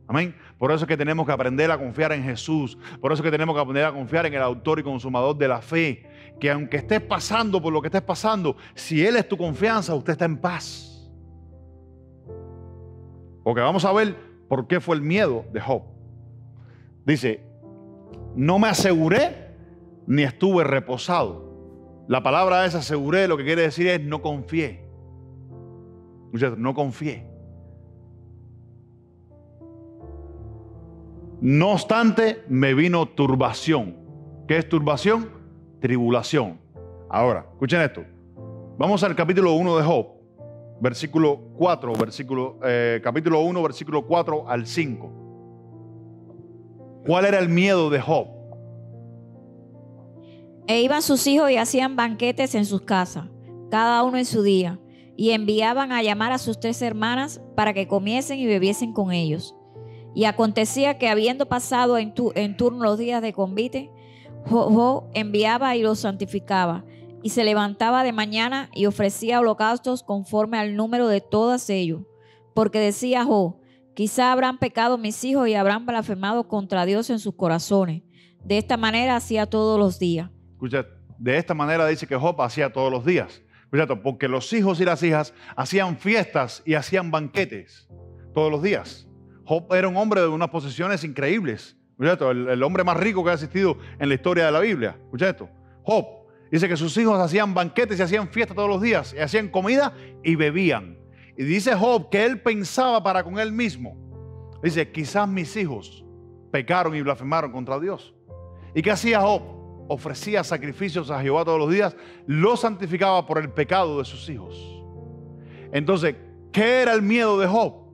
S1: Amén. Por eso es que tenemos que aprender a confiar en Jesús. Por eso es que tenemos que aprender a confiar en el autor y consumador de la fe. Que aunque estés pasando por lo que estés pasando, si Él es tu confianza, usted está en paz. Porque vamos a ver por qué fue el miedo de Job. Dice, no me aseguré ni estuve reposado. La palabra esa, aseguré, lo que quiere decir es no confié. No confié. No obstante, me vino turbación. ¿Qué es turbación? Tribulación. Ahora, escuchen esto. Vamos al capítulo 1 de Job, versículo 4, capítulo 1, versículo 4 al 5. ¿Cuál era el miedo de Job?
S2: E iban sus hijos y hacían banquetes en sus casas, cada uno en su día, y enviaban a llamar a sus 3 hermanas para que comiesen y bebiesen con ellos. Y acontecía que habiendo pasado en turno los días de convite, Job enviaba y los santificaba, y se levantaba de mañana y ofrecía holocaustos conforme al número de todos ellos. Porque decía Job, quizá habrán pecado mis hijos y habrán blasfemado contra Dios en sus corazones. De esta manera hacía todos los días.
S1: Escucha, de esta manera dice que Job hacía todos los días. Escucha, porque los hijos y las hijas hacían fiestas y hacían banquetes todos los días. Job era un hombre de unas posesiones increíbles. Escucha esto, el hombre más rico que ha existido en la historia de la Biblia. Escucha esto. Job dice que sus hijos hacían banquetes y hacían fiestas todos los días. Y hacían comida y bebían. Y dice Job que él pensaba para con él mismo. Dice, quizás mis hijos pecaron y blasfemaron contra Dios. ¿Y qué hacía Job? Ofrecía sacrificios a Jehová todos los días. Los santificaba por el pecado de sus hijos. Entonces, ¿qué era el miedo de Job?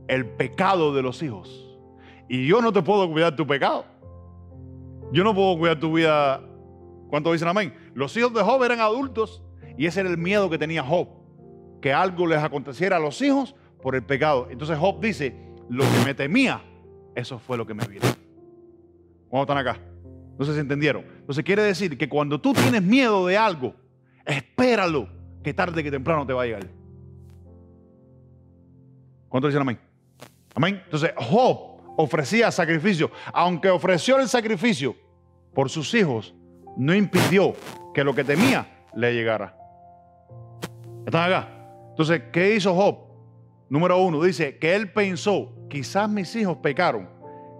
S1: El pecado de los hijos. Y yo no te puedo cuidar tu pecado. Yo no puedo cuidar tu vida. ¿Cuántos dicen amén? Los hijos de Job eran adultos y ese era el miedo que tenía Job, que algo les aconteciera a los hijos por el pecado. Entonces Job dice, lo que me temía, eso fue lo que me vino. ¿Cuántos están acá? No sé si entendieron. Entonces quiere decir que cuando tú tienes miedo de algo, espéralo, que tarde que temprano te va a llegar. ¿Cuántos dicen amén? Amén. Entonces Job ofrecía sacrificio. Aunque ofreció el sacrificio por sus hijos, no impidió que lo que temía le llegara. ¿Están acá? Entonces, ¿qué hizo Job? Número 1, dice que él pensó, quizás mis hijos pecaron.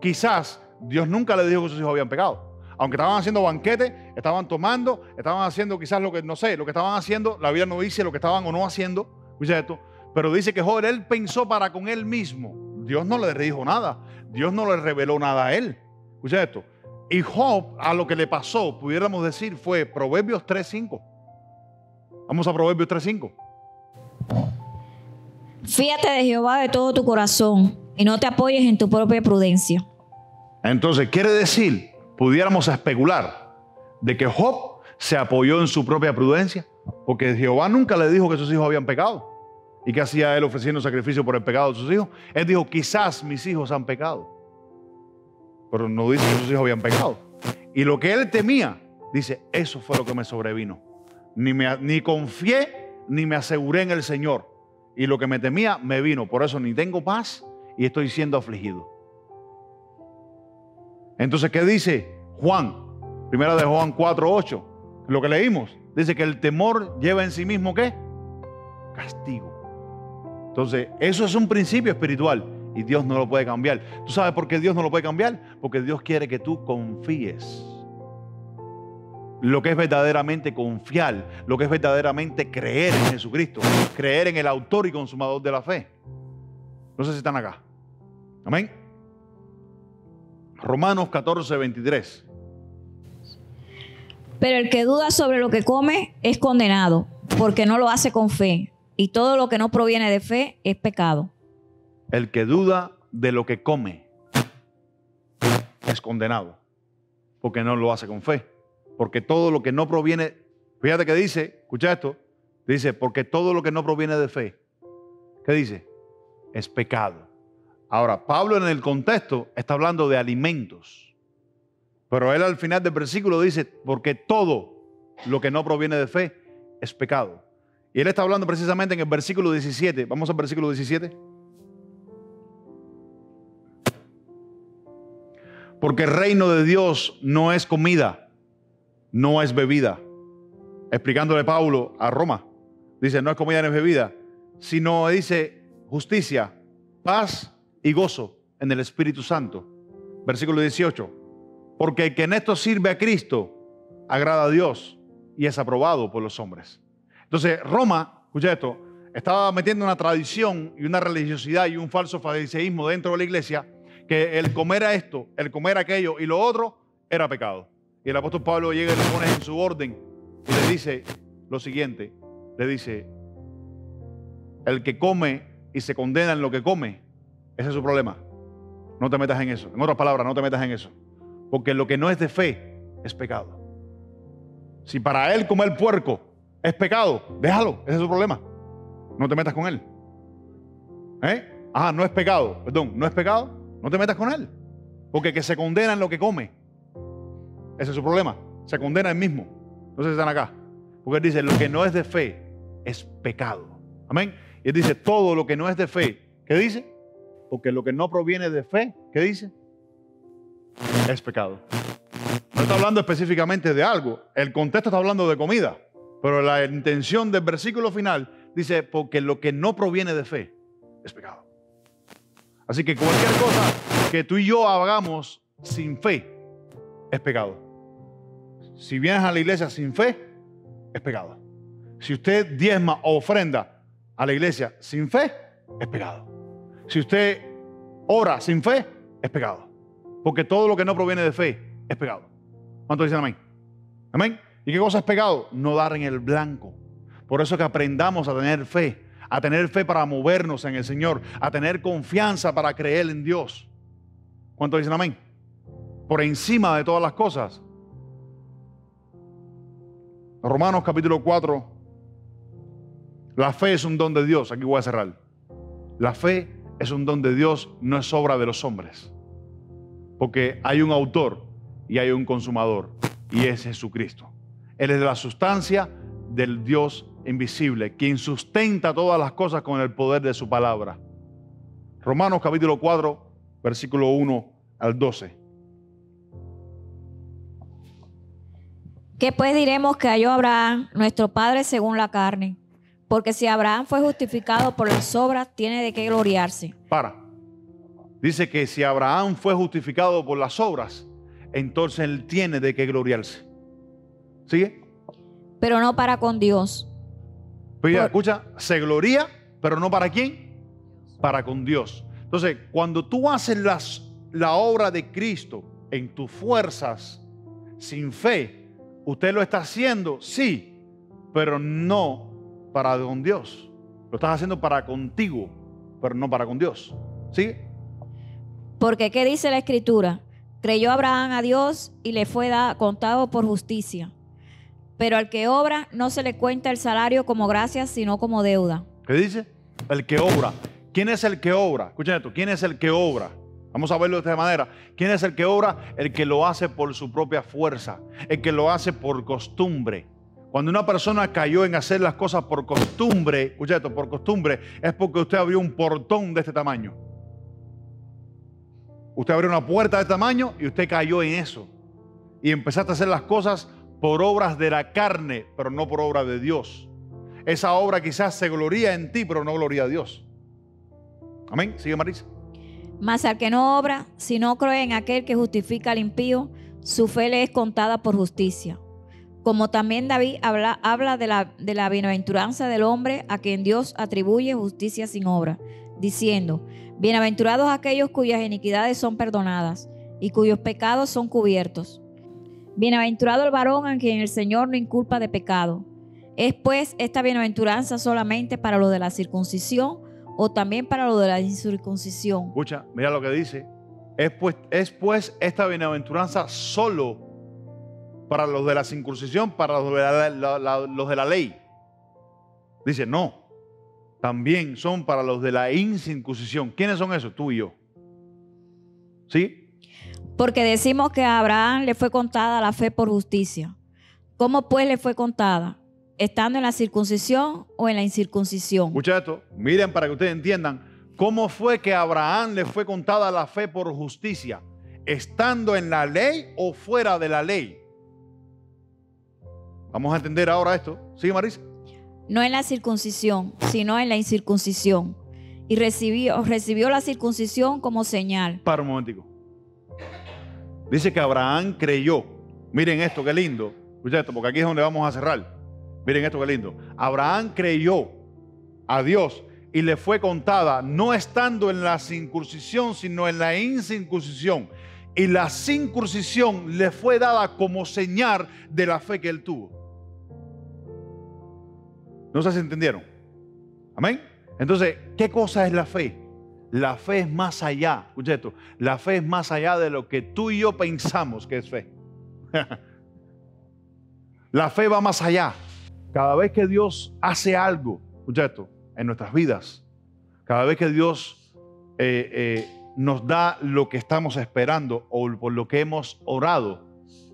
S1: Quizás Dios nunca le dijo que sus hijos habían pecado. Aunque estaban haciendo banquetes, estaban tomando, estaban haciendo quizás lo que, no sé, lo que estaban haciendo, la Biblia no dice lo que estaban o no haciendo. Escucha esto. Pero dice que Job, él pensó para con él mismo. Dios no le dijo nada. Dios no le reveló nada a él. Escucha esto. Y Job, a lo que le pasó, pudiéramos decir, fue Proverbios 3:5. Vamos a Proverbios 3:5.
S2: Fíate de Jehová de todo tu corazón y no te apoyes en tu propia prudencia.
S1: Entonces, quiere decir, pudiéramos especular de que Job se apoyó en su propia prudencia, porque Jehová nunca le dijo que sus hijos habían pecado. ¿Y qué hacía él ofreciendo sacrificio por el pecado de sus hijos? Él dijo, quizás mis hijos han pecado, pero no dice que sus hijos habían pecado. Y lo que él temía, dice, eso fue lo que me sobrevino. Ni confié, ni me aseguré en el Señor. Y lo que me temía, me vino. Por eso ni tengo paz y estoy siendo afligido. Entonces, ¿qué dice Juan? Primera de Juan 4:8. Lo que leímos. Dice que el temor lleva en sí mismo, ¿qué? Castigo. Entonces, eso es un principio espiritual y Dios no lo puede cambiar. ¿Tú sabes por qué Dios no lo puede cambiar? Porque Dios quiere que tú confíes. Lo que es verdaderamente confiar, lo que es verdaderamente creer en Jesucristo, creer en el autor y consumador de la fe. No sé si están acá. Amén. Romanos 14:23.
S2: Pero el que duda sobre lo que come es condenado, porque no lo hace con fe. Y todo lo que no proviene de fe es pecado.
S1: El que duda de lo que come es condenado, porque no lo hace con fe. Porque todo lo que no proviene, fíjate que dice, escucha esto, dice, porque todo lo que no proviene de fe, ¿qué dice? Es pecado. Ahora, Pablo en el contexto está hablando de alimentos, pero él al final del versículo dice, porque todo lo que no proviene de fe es pecado. Y él está hablando precisamente en el versículo 17. Vamos al versículo 17. Porque el reino de Dios no es comida, no es bebida. Explicándole Pablo a Roma. Dice, no es comida ni es bebida, sino dice justicia, paz y gozo en el Espíritu Santo. Versículo 18. Porque el que en esto sirve a Cristo agrada a Dios y es aprobado por los hombres. Entonces, Roma, escucha esto, estaba metiendo una tradición y una religiosidad y un falso fariseísmo dentro de la iglesia, que el comer a esto, el comer aquello y lo otro era pecado. Y el apóstol Pablo llega y le pone en su orden y le dice lo siguiente, le dice, el que come y se condena en lo que come, ese es su problema. No te metas en eso. En otras palabras, no te metas en eso. Porque lo que no es de fe es pecado. Si para él comer puerco es pecado, déjalo, ese es su problema. No te metas con él. No es pecado, perdón, no es pecado, no te metas con él. Porque el que se condena en lo que come, ese es su problema, se condena él mismo. No sé si están acá. Porque él dice, lo que no es de fe es pecado. Amén. Y él dice, todo lo que no es de fe, ¿qué dice? Porque lo que no proviene de fe, ¿qué dice? Es pecado. No está hablando específicamente de algo. El contexto está hablando de comida. Pero la intención del versículo final dice, porque lo que no proviene de fe es pecado. Así que cualquier cosa que tú y yo hagamos sin fe es pecado. Si vienes a la iglesia sin fe, es pecado. Si usted diezma o ofrenda a la iglesia sin fe, es pecado. Si usted ora sin fe, es pecado. Porque todo lo que no proviene de fe es pecado. ¿Cuántos dicen amén? Amén. ¿Y qué cosa es pecado? No dar en el blanco. Por eso que aprendamos a tener fe para movernos en el Señor, a tener confianza para creer en Dios. ¿Cuántos dicen amén? Por encima de todas las cosas. Romanos capítulo 4. La fe es un don de Dios. Aquí voy a cerrar. La fe es un don de Dios, no es obra de los hombres. Porque hay un autor y hay un consumador, y es Jesucristo. Él es la sustancia del Dios invisible, quien sustenta todas las cosas con el poder de su palabra. Romanos capítulo 4, versículo 1 al 12.
S2: ¿Qué pues diremos que halló Abraham, nuestro padre según la carne? Porque si Abraham fue justificado por las obras, tiene de qué gloriarse.
S1: Dice que si Abraham fue justificado por las obras, entonces él tiene de qué gloriarse. ¿Sigue?
S2: Pero no para con Dios.
S1: Pues ya, escucha, se gloria, pero no para quién, para con Dios. Entonces, cuando tú haces la obra de Cristo en tus fuerzas, sin fe, usted lo está haciendo, sí, pero no para con Dios. Lo estás haciendo para contigo, pero no para con Dios. ¿Sigue?
S2: Porque ¿qué dice la Escritura? Creyó Abraham a Dios y le fue contado por justicia. Pero al que obra no se le cuenta el salario como gracia, sino como deuda.
S1: ¿Qué dice? El que obra. ¿Quién es el que obra? Escuchen esto. ¿Quién es el que obra? Vamos a verlo de esta manera. ¿Quién es el que obra? El que lo hace por su propia fuerza. El que lo hace por costumbre. Cuando una persona cayó en hacer las cosas por costumbre, escuchen esto, por costumbre, es porque usted abrió un portón de este tamaño. Usted abrió una puerta de este tamaño y usted cayó en eso. Y empezaste a hacer las cosas por obras de la carne, pero no por obra de Dios. Esa obra quizás se gloría en ti, pero no gloría a Dios. Amén. Sigue Marisa.
S2: Mas al que no obra, si no cree en aquel que justifica al impío, su fe le es contada por justicia. Como también David habla de la bienaventuranza del hombre a quien Dios atribuye justicia sin obra, diciendo: bienaventurados aquellos cuyas iniquidades son perdonadas y cuyos pecados son cubiertos. Bienaventurado el varón a quien el Señor no inculpa de pecado. ¿Es pues esta bienaventuranza solamente para los de la circuncisión o también para los de la incircuncisión?
S1: Escucha, mira lo que dice. Es pues esta bienaventuranza solo para los de la circuncisión, para los de la ley. Dice, no. También son para los de la incircuncisión. ¿Quiénes son esos? Tú y yo. ¿Sí?
S2: Porque decimos que a Abraham le fue contada la fe por justicia. ¿Cómo pues le fue contada? ¿Estando en la circuncisión o en la incircuncisión?
S1: Escucha esto, miren para que ustedes entiendan cómo fue que a Abraham le fue contada la fe por justicia, estando en la ley o fuera de la ley. Vamos a entender ahora esto. ¿Sigue, Marisa?
S2: No en la circuncisión, sino en la incircuncisión. Y recibió la circuncisión como señal.
S1: Para un momentico. Dice que Abraham creyó. Miren esto, qué lindo. Escucha esto, porque aquí es donde vamos a cerrar. Miren esto, qué lindo. Abraham creyó a Dios y le fue contada, no estando en la circuncisión, sino en la incircuncisión. Y la circuncisión le fue dada como señal de la fe que él tuvo. No sé si entendieron. Amén. Entonces, ¿qué cosa es la fe? La fe es más allá. Escucha esto. La fe es más allá de lo que tú y yo pensamos que es fe. La fe va más allá. Cada vez que Dios hace algo, escucha esto, en nuestras vidas, cada vez que Dios nos da lo que estamos esperando o por lo que hemos orado,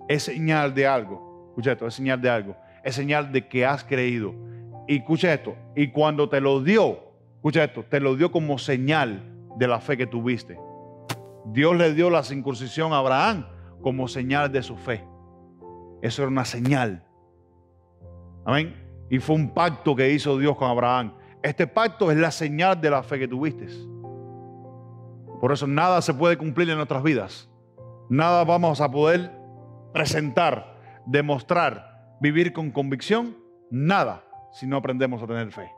S1: es señal de algo. Escucha esto, es señal de algo. Es señal de que has creído. Y escucha esto, y cuando te lo dio, escucha esto, te lo dio como señal de la fe que tuviste. Dios le dio la circuncisión a Abraham como señal de su fe. Eso era una señal. Amén. Y fue un pacto que hizo Dios con Abraham. Este pacto es la señal de la fe que tuviste. Por eso nada se puede cumplir en nuestras vidas. Nada vamos a poder presentar, demostrar, vivir con convicción. Nada si no aprendemos a tener fe.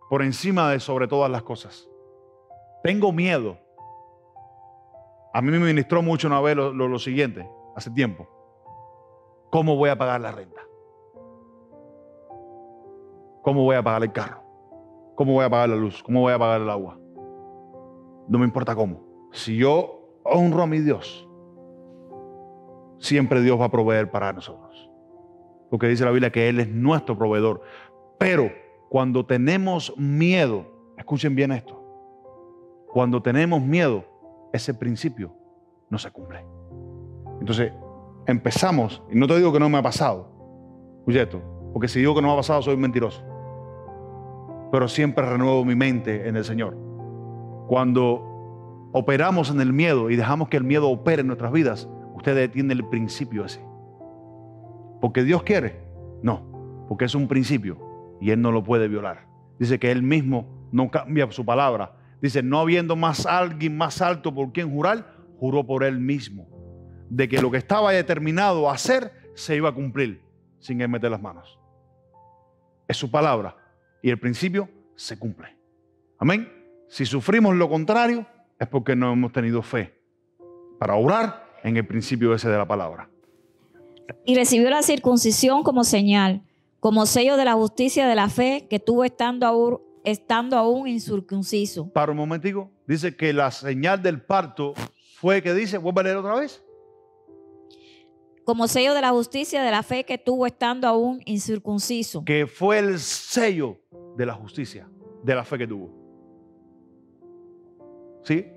S1: Por encima de sobre todas las cosas. Tengo miedo. A mí me ministró mucho una vez lo siguiente, hace tiempo. ¿Cómo voy a pagar la renta? ¿Cómo voy a pagar el carro? ¿Cómo voy a pagar la luz? ¿Cómo voy a pagar el agua? No me importa cómo. Si yo honro a mi Dios, siempre Dios va a proveer para nosotros. Porque dice la Biblia que Él es nuestro proveedor. Pero cuando tenemos miedo, escuchen bien esto. Cuando tenemos miedo, ese principio no se cumple. Entonces, empezamos, y no te digo que no me ha pasado, escucha esto, porque si digo que no me ha pasado, soy mentiroso. Pero siempre renuevo mi mente en el Señor. Cuando operamos en el miedo y dejamos que el miedo opere en nuestras vidas, usted detiene el principio ese. ¿Porque Dios quiere? No, porque es un principio y Él no lo puede violar. Dice que Él mismo no cambia su palabra. Dice, no habiendo más alguien más alto por quien jurar, juró por Él mismo. De que lo que estaba determinado a hacer se iba a cumplir sin Él meter las manos. Es su palabra y el principio se cumple. Amén. Si sufrimos lo contrario, es porque no hemos tenido fe para orar en el principio ese de la palabra.
S2: Y recibió la circuncisión como señal, como sello de la justicia de la fe que tuvo estando aún incircunciso.
S1: Para un momentico, dice que la señal del parto fue que dice, vuelve a leer otra vez.
S2: Como sello de la justicia de la fe que tuvo estando aún incircunciso.
S1: Que fue el sello de la justicia, de la fe que tuvo. ¿Sí?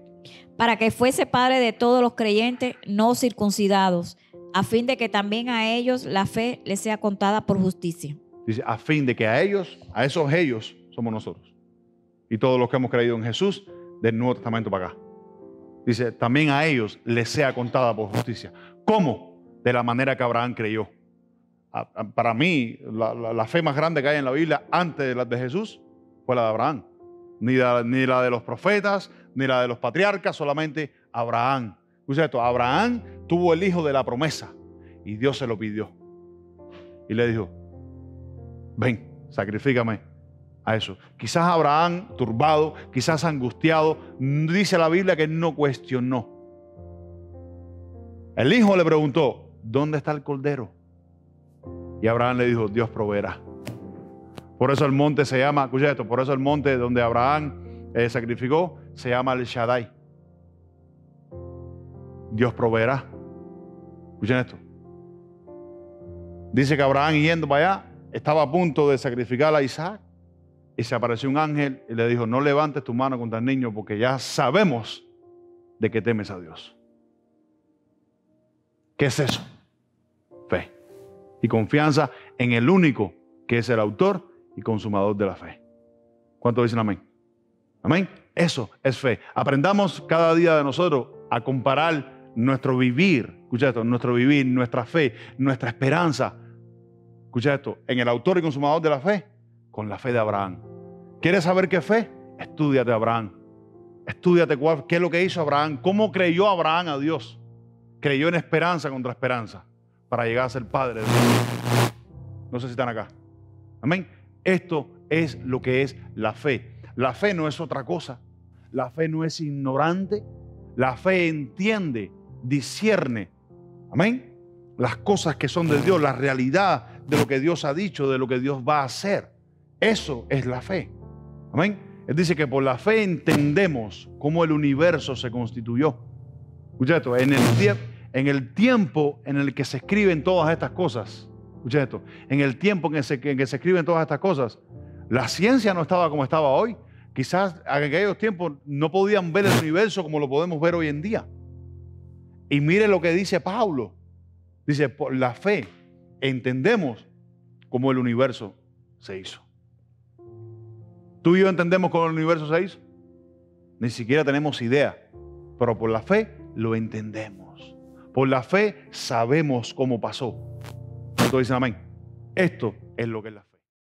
S2: Para que fuese padre de todos los creyentes no circuncidados, a fin de que también a ellos la fe les sea contada por justicia.
S1: Dice, a fin de que a ellos, a esos ellos, somos nosotros. Y todos los que hemos creído en Jesús, del Nuevo Testamento para acá. Dice, también a ellos les sea contada por justicia. ¿Cómo? De la manera que Abraham creyó. Para mí, la fe más grande que hay en la Biblia antes de la de Jesús fue la de Abraham. Ni la de los profetas, ni la de los patriarcas, solamente Abraham. Escucha esto, Abraham tuvo el hijo de la promesa y Dios se lo pidió. Y le dijo, ven, sacrifícame a eso. Quizás Abraham, turbado, quizás angustiado, dice la Biblia que no cuestionó. El hijo le preguntó, ¿dónde está el cordero? Y Abraham le dijo, Dios proveerá. Por eso el monte se llama, escucha esto, por eso el monte donde Abraham sacrificó se llama el Shaddai. Dios proveerá. Escuchen esto. Dice que Abraham, yendo para allá, estaba a punto de sacrificar a Isaac y se apareció un ángel y le dijo, no levantes tu mano contra el niño porque ya sabemos de que temes a Dios. ¿Qué es eso? Fe y confianza en el único que es el autor y consumador de la fe. ¿Cuántos dicen amén? Amén. Eso es fe. Aprendamos cada día de nosotros a comparar nuestro vivir, escucha esto, nuestro vivir, nuestra fe, nuestra esperanza, escucha esto, en el autor y consumador de la fe, con la fe de Abraham. ¿Quieres saber qué fe? Estúdiate a Abraham. Estúdiate qué es lo que hizo Abraham, cómo creyó Abraham a Dios. Creyó en esperanza contra esperanza para llegar a ser padre de Dios. No sé si están acá. Amén. Esto es lo que es la fe. La fe no es otra cosa. La fe no es ignorante. La fe entiende, discierne. Amén. Las cosas que son de Dios, la realidad de lo que Dios ha dicho, de lo que Dios va a hacer. Eso es la fe. Amén. Él dice que por la fe entendemos cómo el universo se constituyó. Escucha esto, en el tiempo en el que se escriben todas estas cosas, escucha esto, en el tiempo en que se escriben todas estas cosas, la ciencia no estaba como estaba hoy. Quizás en aquellos tiempos no podían ver el universo como lo podemos ver hoy en día. Y mire lo que dice Pablo. Dice, por la fe entendemos cómo el universo se hizo. ¿Tú y yo entendemos cómo el universo se hizo? Ni siquiera tenemos idea. Pero por la fe lo entendemos. Por la fe sabemos cómo pasó. Entonces dicen amén. Esto es lo que es la fe.